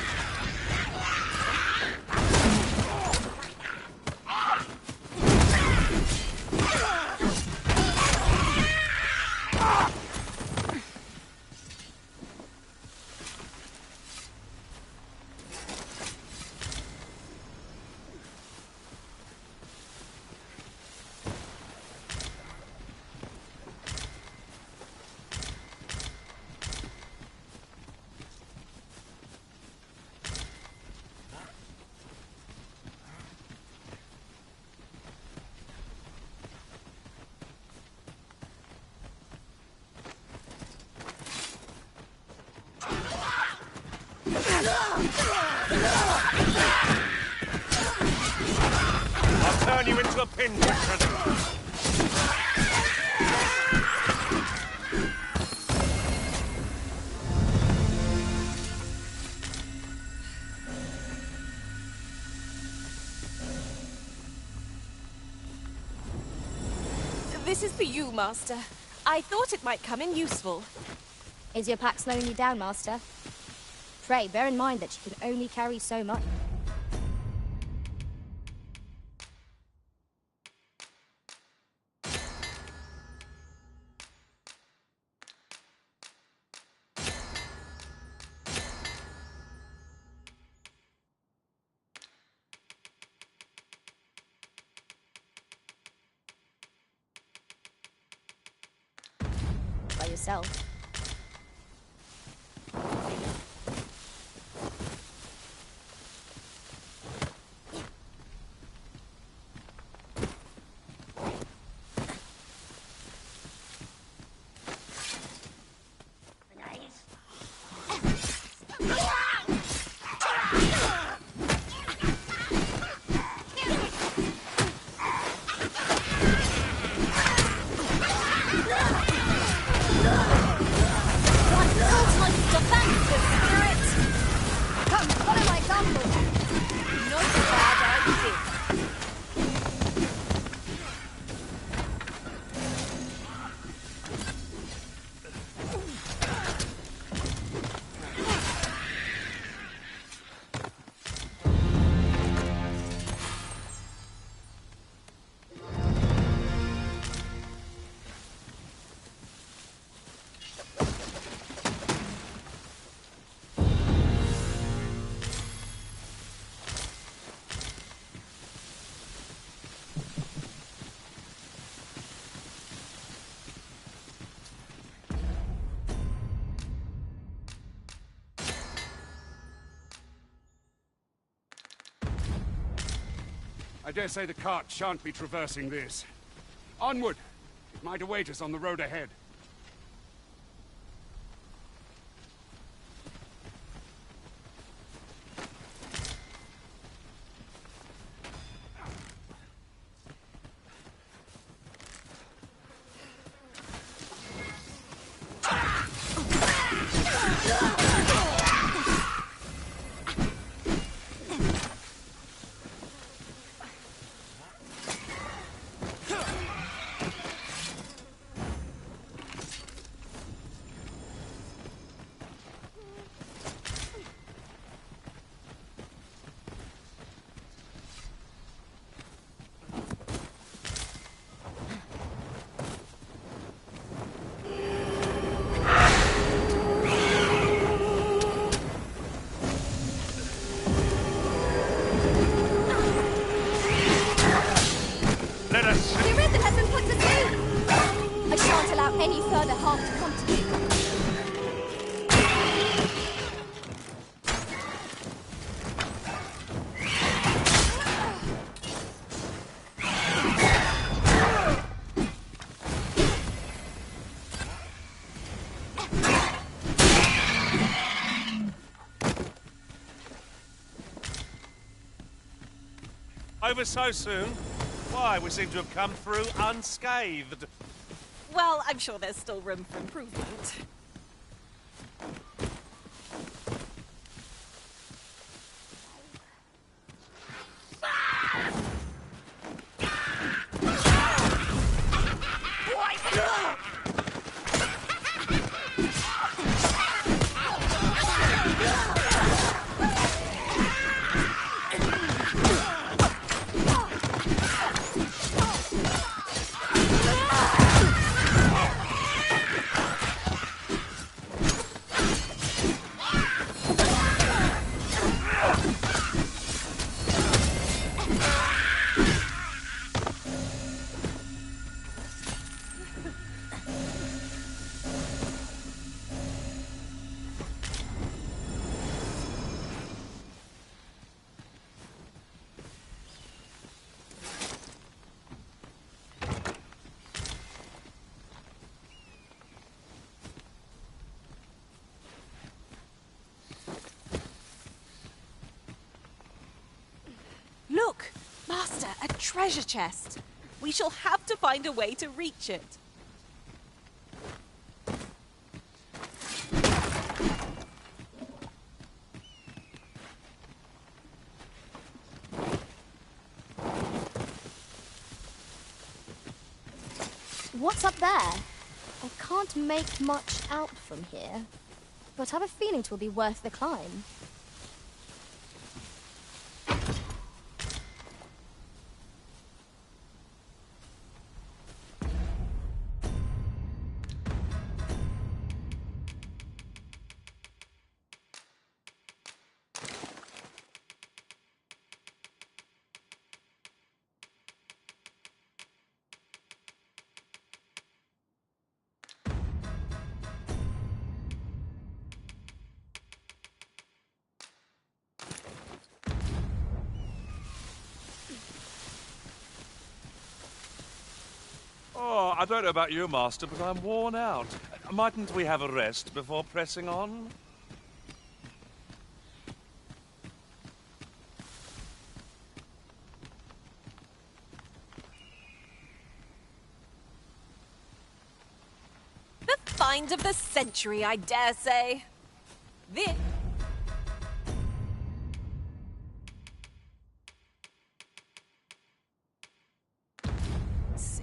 indifferent. This is for you, Master. I thought it might come in useful. Is your pack slowing you down, Master? Pray, bear in mind that you can only carry so much. By yourself. I dare say the cart shan't be traversing this. Onward! It might await us on the road ahead. Any further harm to come to you. Over so soon? Why, we seem to have come through unscathed. Well, I'm sure there's still room for improvement. Look! Master, a treasure chest. We shall have to find a way to reach it. What's up there? I can't make much out from here, but I have a feeling it will be worth the climb. Oh, I don't know about you, Master, but I'm worn out. Mightn't we have a rest before pressing on? The find of the century, I dare say. This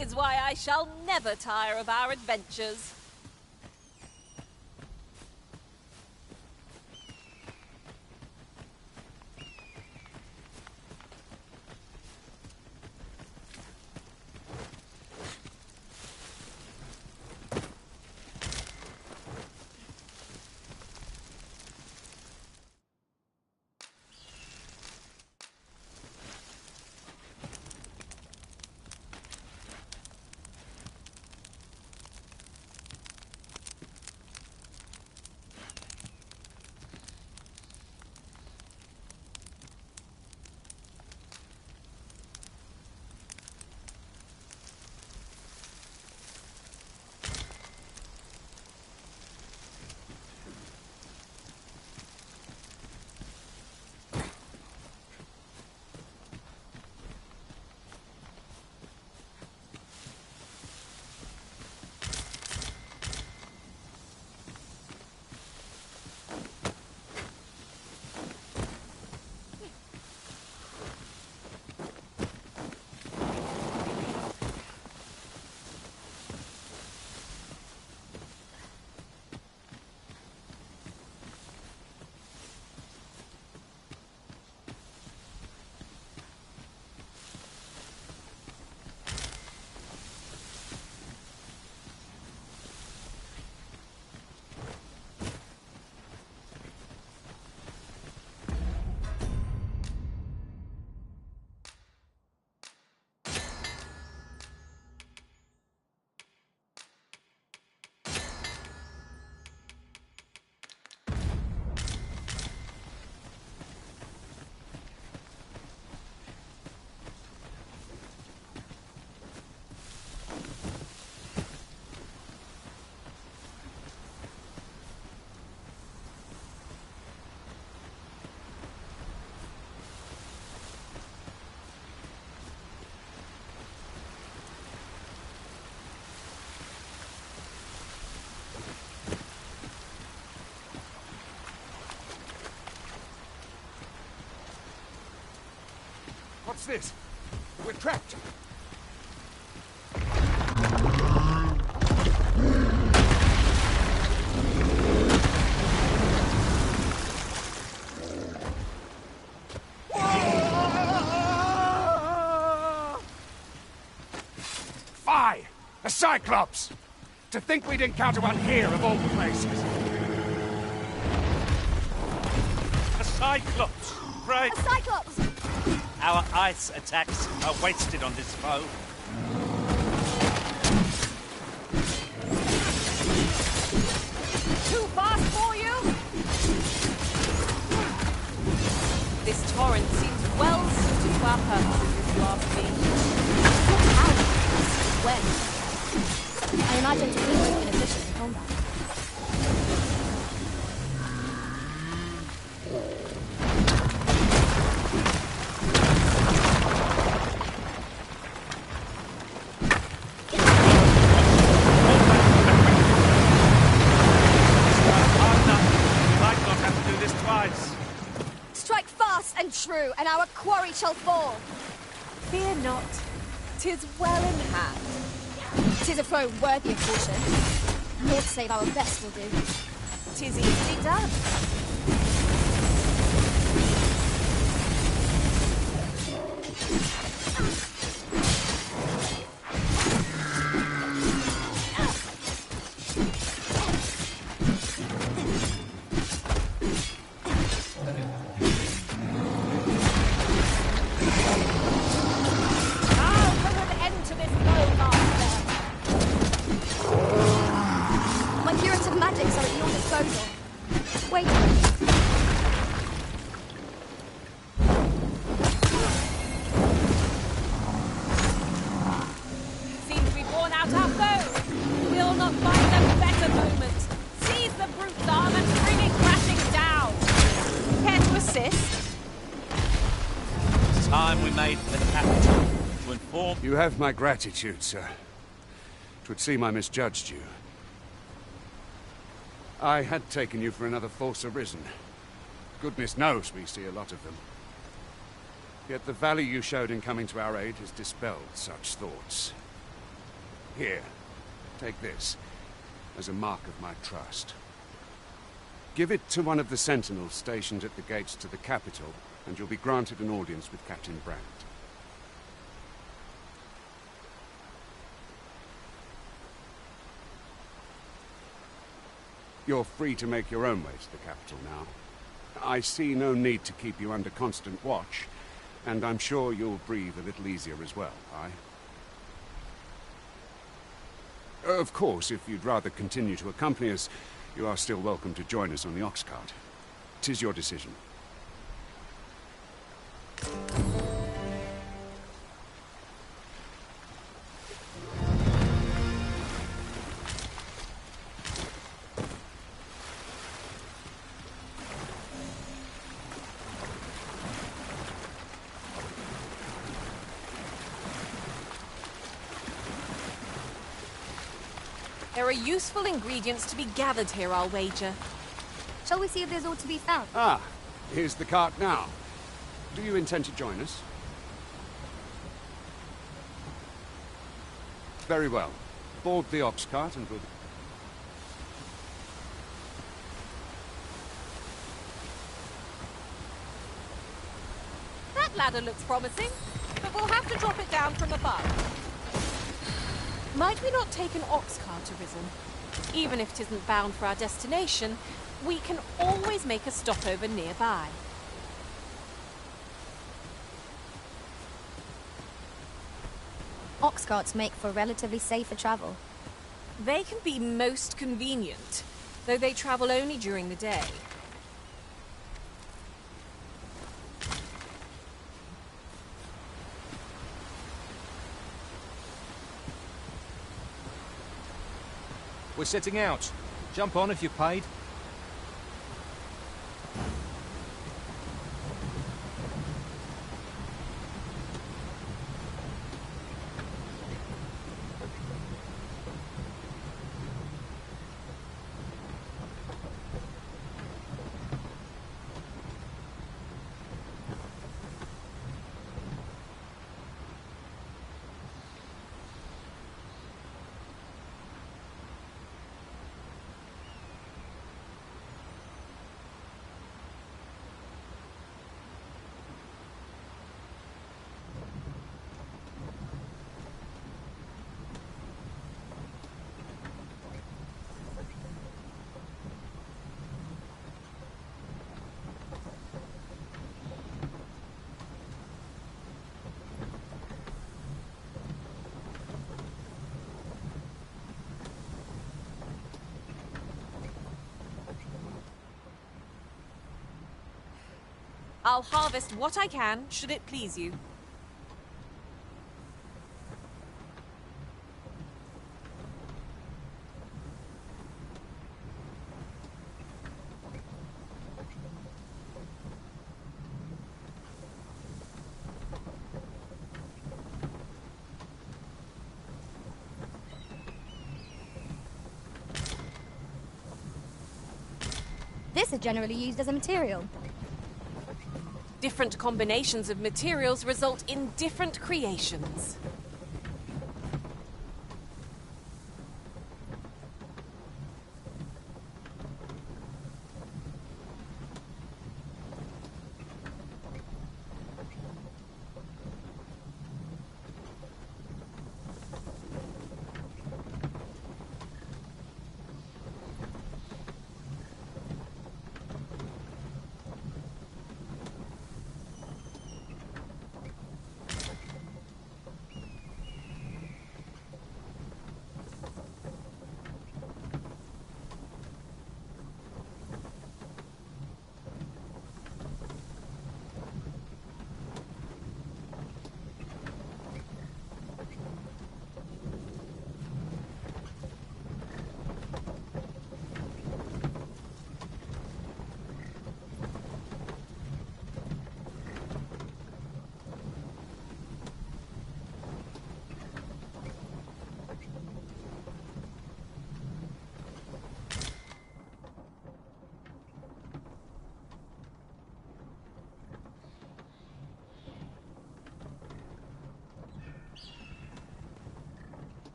is why I shall never tire of our adventures. What's this? We're trapped. Fie! A Cyclops! To think we'd encounter one here of all places. A Cyclops! Right. A Cyclops! Our ice attacks are wasted on this foe. Too fast for you? This torrent seems well suited to our purposes, if you ask me. When? I imagine to be inefficient in combat. shall fall. Fear not. 'Tis well in hand. 'Tis a foe worthy of caution. Naught save our best will do. 'Tis easily done. You have my gratitude, sir. 'Twould seem I misjudged you. I had taken you for another Force Arisen. Goodness knows we see a lot of them. Yet the value you showed in coming to our aid has dispelled such thoughts. Here, take this, as a mark of my trust. Give it to one of the sentinels stationed at the gates to the capital, and you'll be granted an audience with Captain Brandt. You're free to make your own way to the capital now. I see no need to keep you under constant watch, and I'm sure you'll breathe a little easier as well, aye? Of course, if you'd rather continue to accompany us, you are still welcome to join us on the ox cart. 'Tis your decision. There are useful ingredients to be gathered here, I'll wager. Shall we see if there's aught to be found? Ah, here's the cart now. Do you intend to join us? Very well. Board the ox cart and we'll... That ladder looks promising, but we'll have to drop it down from above. Might we not take an ox cart, Arisen? Even if it isn't bound for our destination, we can always make a stopover nearby. Ox carts make for relatively safer travel. They can be most convenient, though they travel only during the day. We're setting out. Jump on if you've paid. I'll harvest what I can, should it please you. This is generally used as a material. Different combinations of materials result in different creations.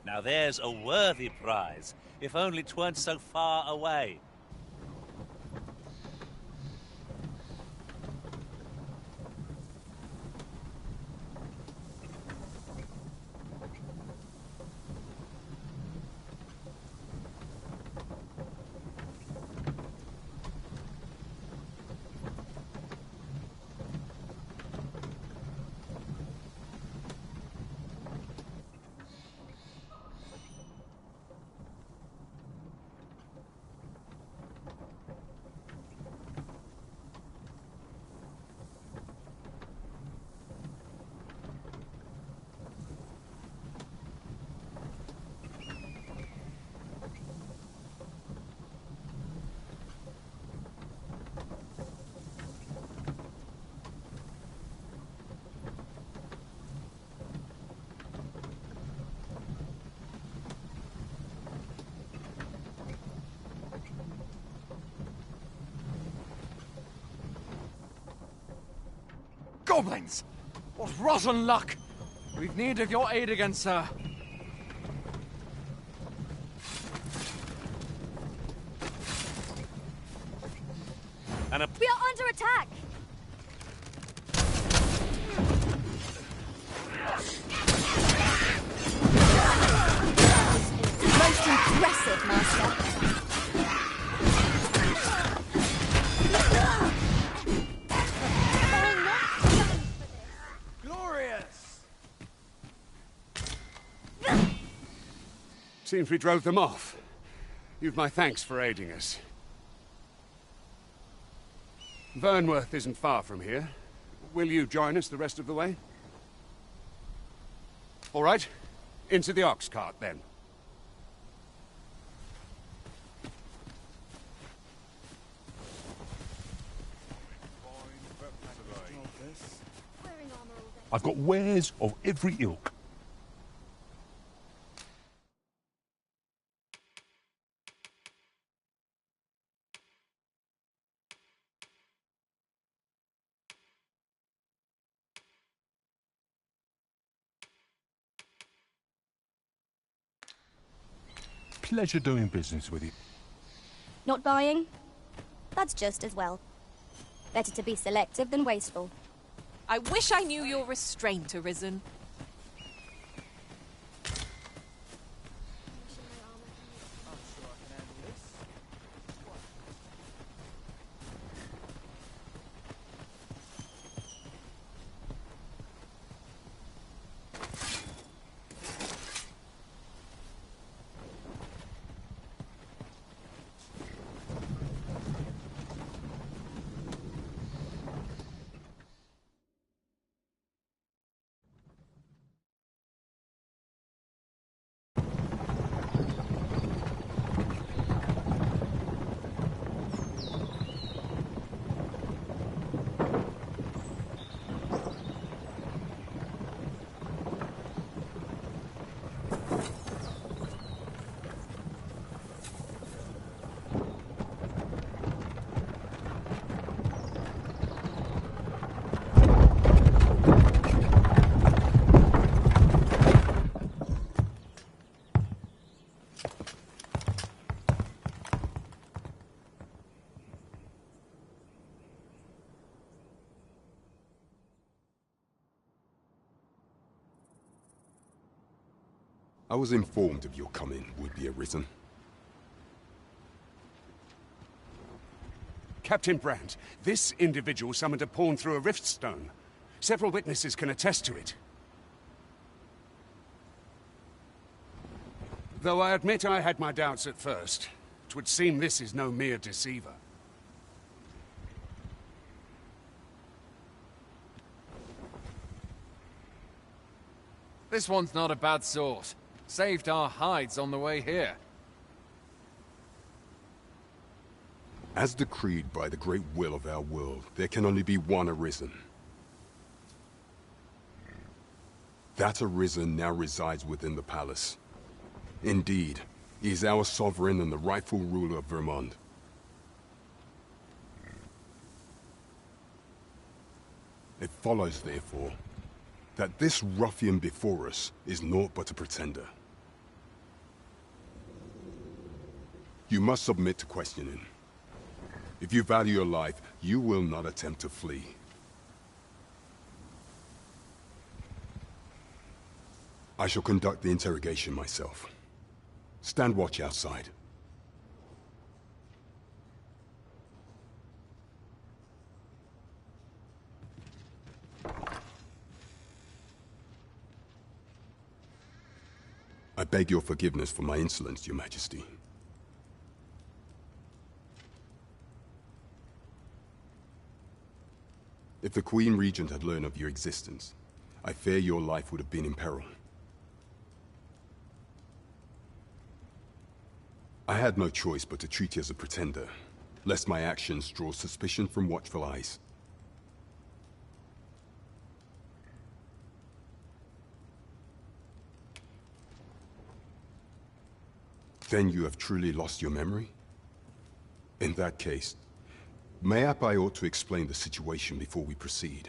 Now there's a worthy prize, if only 'tweren't so far away. Goblins! What rotten luck! We've need of your aid again, sir. And we are under attack! Most impressive, Master. Seems we drove them off. You've my thanks for aiding us. Vernworth isn't far from here. Will you join us the rest of the way? All right. Into the ox cart, then. I've got wares of every ilk. Pleasure doing business with you. Not buying? That's just as well. Better to be selective than wasteful. I wish I knew your restraint, Arisen. was informed of your coming, would-be Arisen. Captain Brandt, this individual summoned a pawn through a rift stone. Several witnesses can attest to it. Though I admit I had my doubts at first. It would seem this is no mere deceiver. This one's not a bad sort. Saved our hides on the way here. As decreed by the great will of our world, there can only be one Arisen. That Arisen now resides within the palace. Indeed, he is our sovereign and the rightful ruler of Vermont. It follows, therefore, that this ruffian before us is naught but a pretender. You must submit to questioning. If you value your life, you will not attempt to flee. I shall conduct the interrogation myself. Stand watch outside. I beg your forgiveness for my insolence, Your Majesty. If the Queen Regent had learned of your existence, I fear your life would have been in peril. I had no choice but to treat you as a pretender, lest my actions draw suspicion from watchful eyes. Then you have truly lost your memory? In that case, mayhap I ought to explain the situation before we proceed.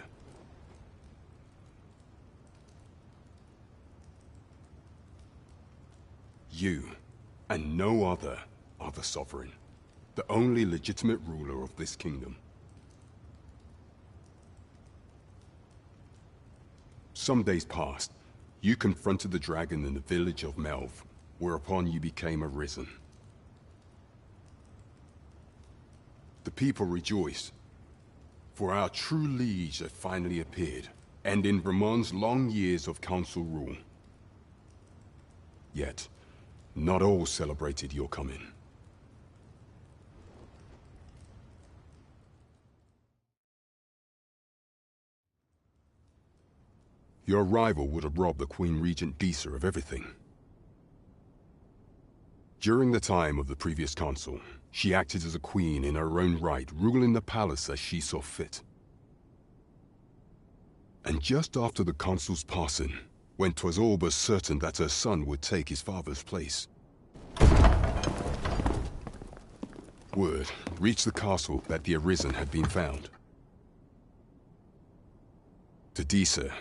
You, and no other, are the Sovereign, the only legitimate ruler of this kingdom. Some days past, you confronted the dragon in the village of Melv, whereupon you became Arisen. The people rejoice, for our true liege had finally appeared, ending Vermont's long years of council rule. Yet, not all celebrated your coming. Your arrival would have robbed the Queen Regent Disa of everything. During the time of the previous council, she acted as a queen in her own right, ruling the palace as she saw fit. And just after the council's passing, when 'twas all but certain that her son would take his father's place, word reached the castle that the Arisen had been found. To Disa,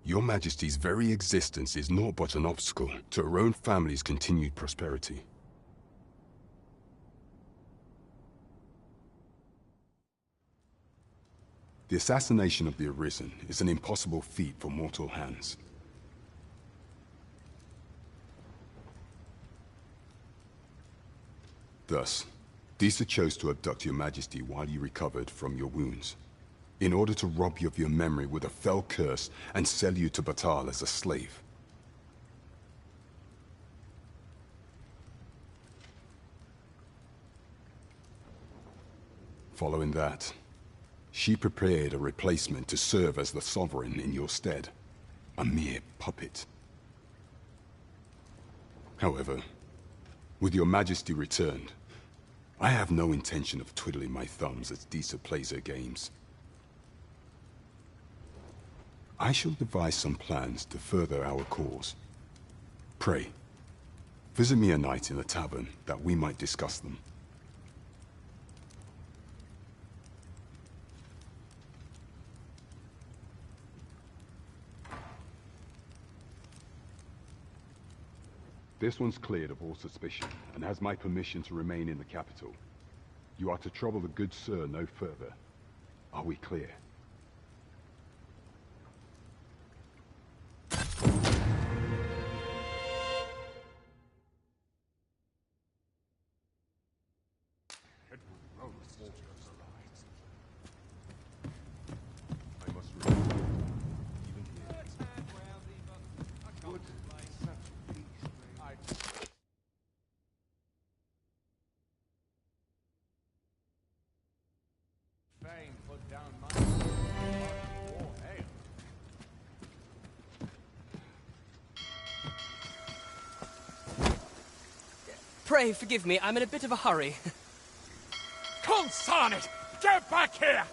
your Majesty's very existence is naught but an obstacle to her own family's continued prosperity. The assassination of the Arisen is an impossible feat for mortal hands. Thus, Disa chose to abduct your Majesty while you recovered from your wounds, in order to rob you of your memory with a fell curse and sell you to Batal as a slave. Following that, she prepared a replacement to serve as the Sovereign in your stead, a mere puppet. However, with your Majesty returned, I have no intention of twiddling my thumbs as Disa plays her games. I shall devise some plans to further our cause. Pray, visit me a night in the tavern that we might discuss them. This one's cleared of all suspicion, and has my permission to remain in the capital. You are to trouble the good sir no further. Are we clear? Fame put down my war hail. Pray forgive me, I'm in a bit of a hurry. Consign it! Get back here!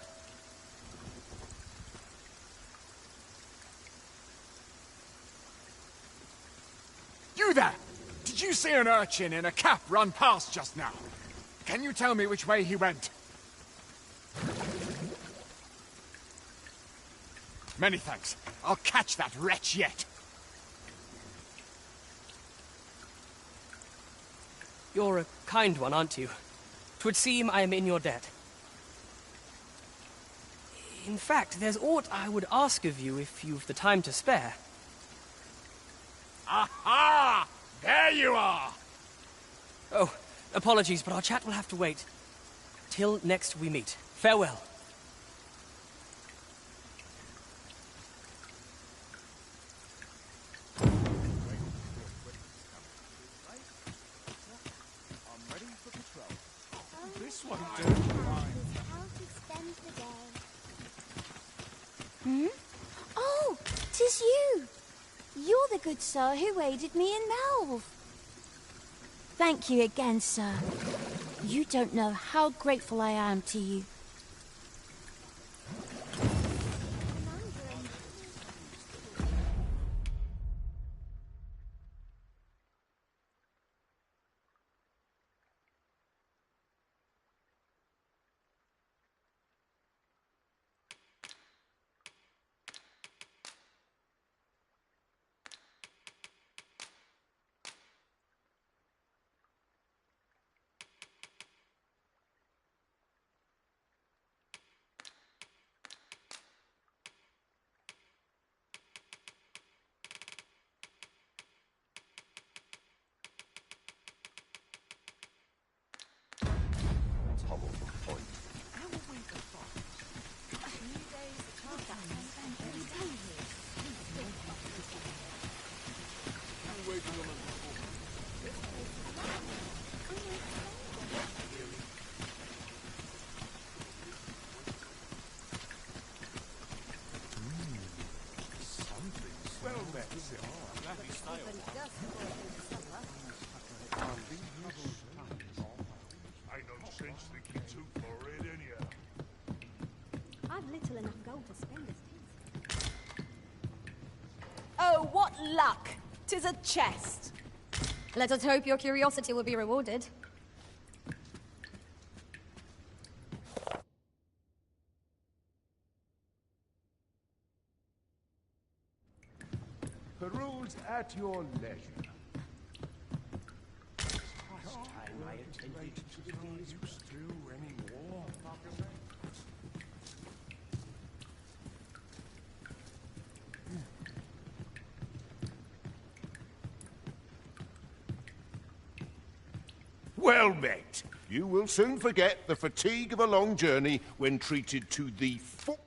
You there! Did you see an urchin in a cap run past just now? Can you tell me which way he went? Many thanks. I'll catch that wretch yet. You're a kind one, aren't you? 'Twould seem I am in your debt. In fact, there's aught I would ask of you if you've the time to spare. Aha! There you are! Oh, apologies, but our chat will have to wait. Till next we meet. Farewell. This one Hmm? Oh, 'tis you! You're the good sir who aided me in Melve. Thank you again, sir. You don't know how grateful I am to you. I don't sense the kid too far in anyhow. I've little enough gold to spend as tis. Oh, what luck! 'Tis a chest. Let us hope your curiosity will be rewarded. Peruse at your leisure. Last time I attended to the news still anymore. Well met. You will soon forget the fatigue of a long journey when treated to the full.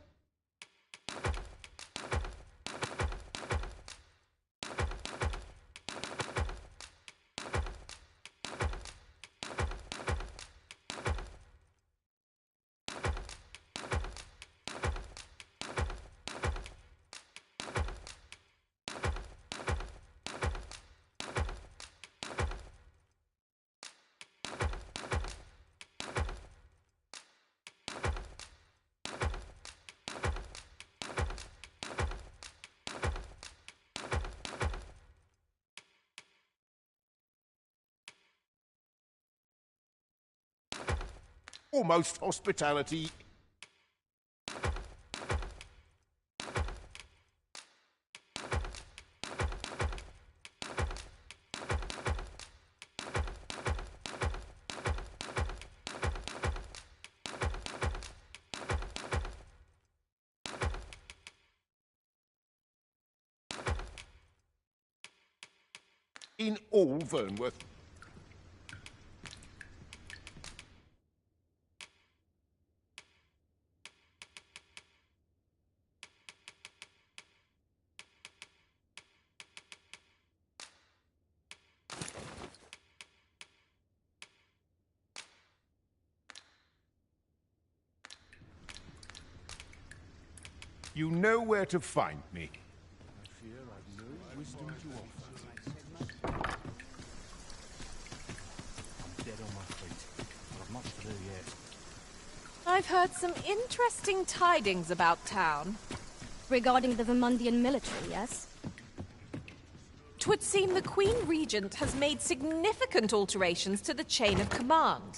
Almost hospitality. In all Vernworth. You know where to find me. I've heard some interesting tidings about town. Regarding the Vermundian military, yes? 'Twould seem the Queen Regent has made significant alterations to the chain of command.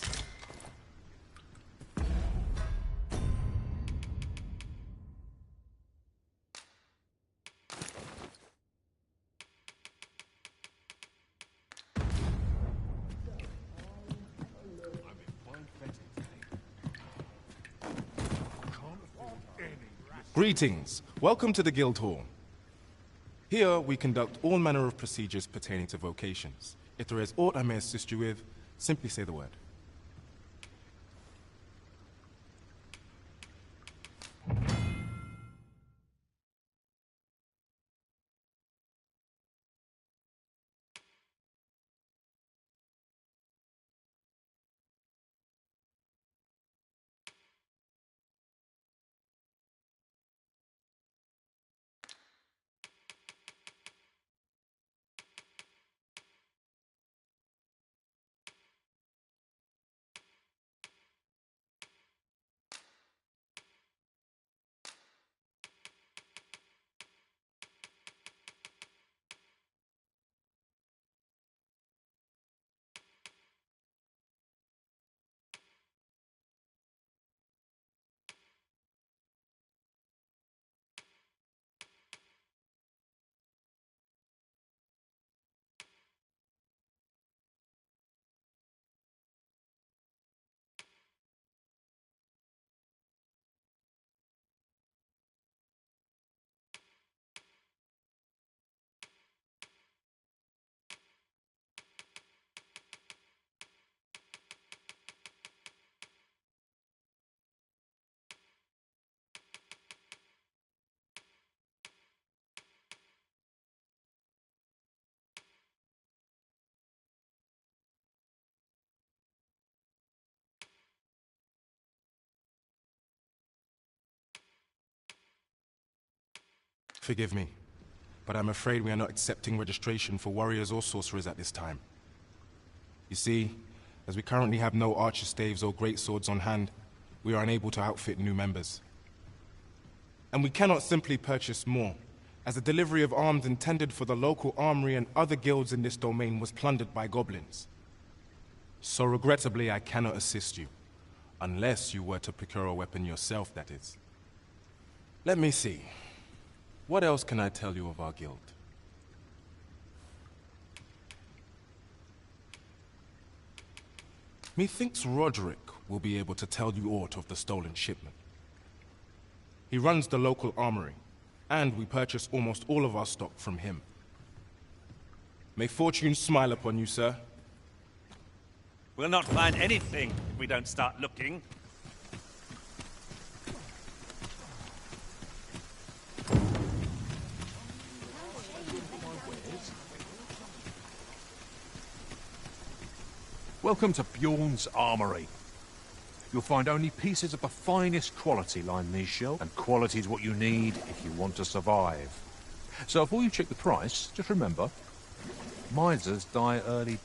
Greetings. Welcome to the Guild Hall. Here we conduct all manner of procedures pertaining to vocations. If there is aught I may assist you with, simply say the word. Forgive me, but I'm afraid we are not accepting registration for warriors or sorcerers at this time. You see, as we currently have no archer staves or great swords on hand, we are unable to outfit new members. And we cannot simply purchase more, as the delivery of arms intended for the local armory and other guilds in this domain was plundered by goblins. So regrettably, I cannot assist you, unless you were to procure a weapon yourself, that is. Let me see. What else can I tell you of our guild? Methinks Roderick will be able to tell you aught of the stolen shipment. He runs the local armory, and we purchase almost all of our stock from him. May fortune smile upon you, sir. We'll not find anything if we don't start looking. Welcome to Bjorn's Armory. You'll find only pieces of the finest quality line these shelves, and quality's what you need if you want to survive. So before you check the price, just remember, misers die early.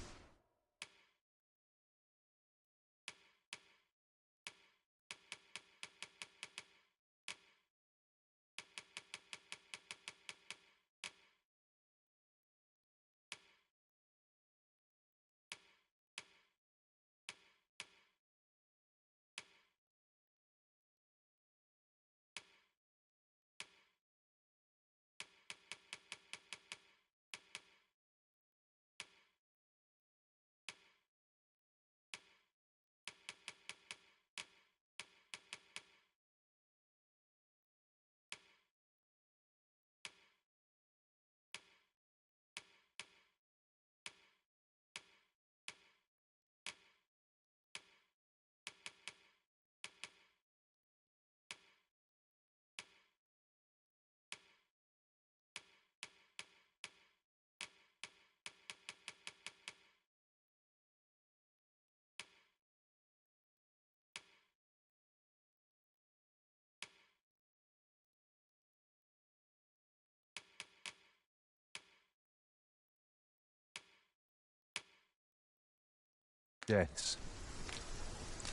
Yes.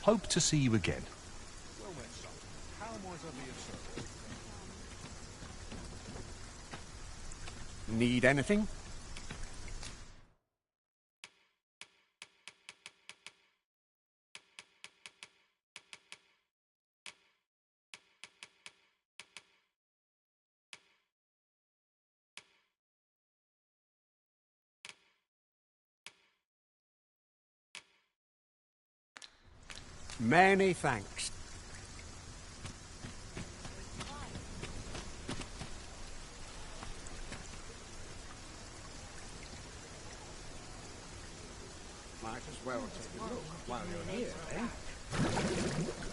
Hope to see you again. Well met, son. How might I be of service? Need anything? Many thanks. Might as well take a look while you're here, eh?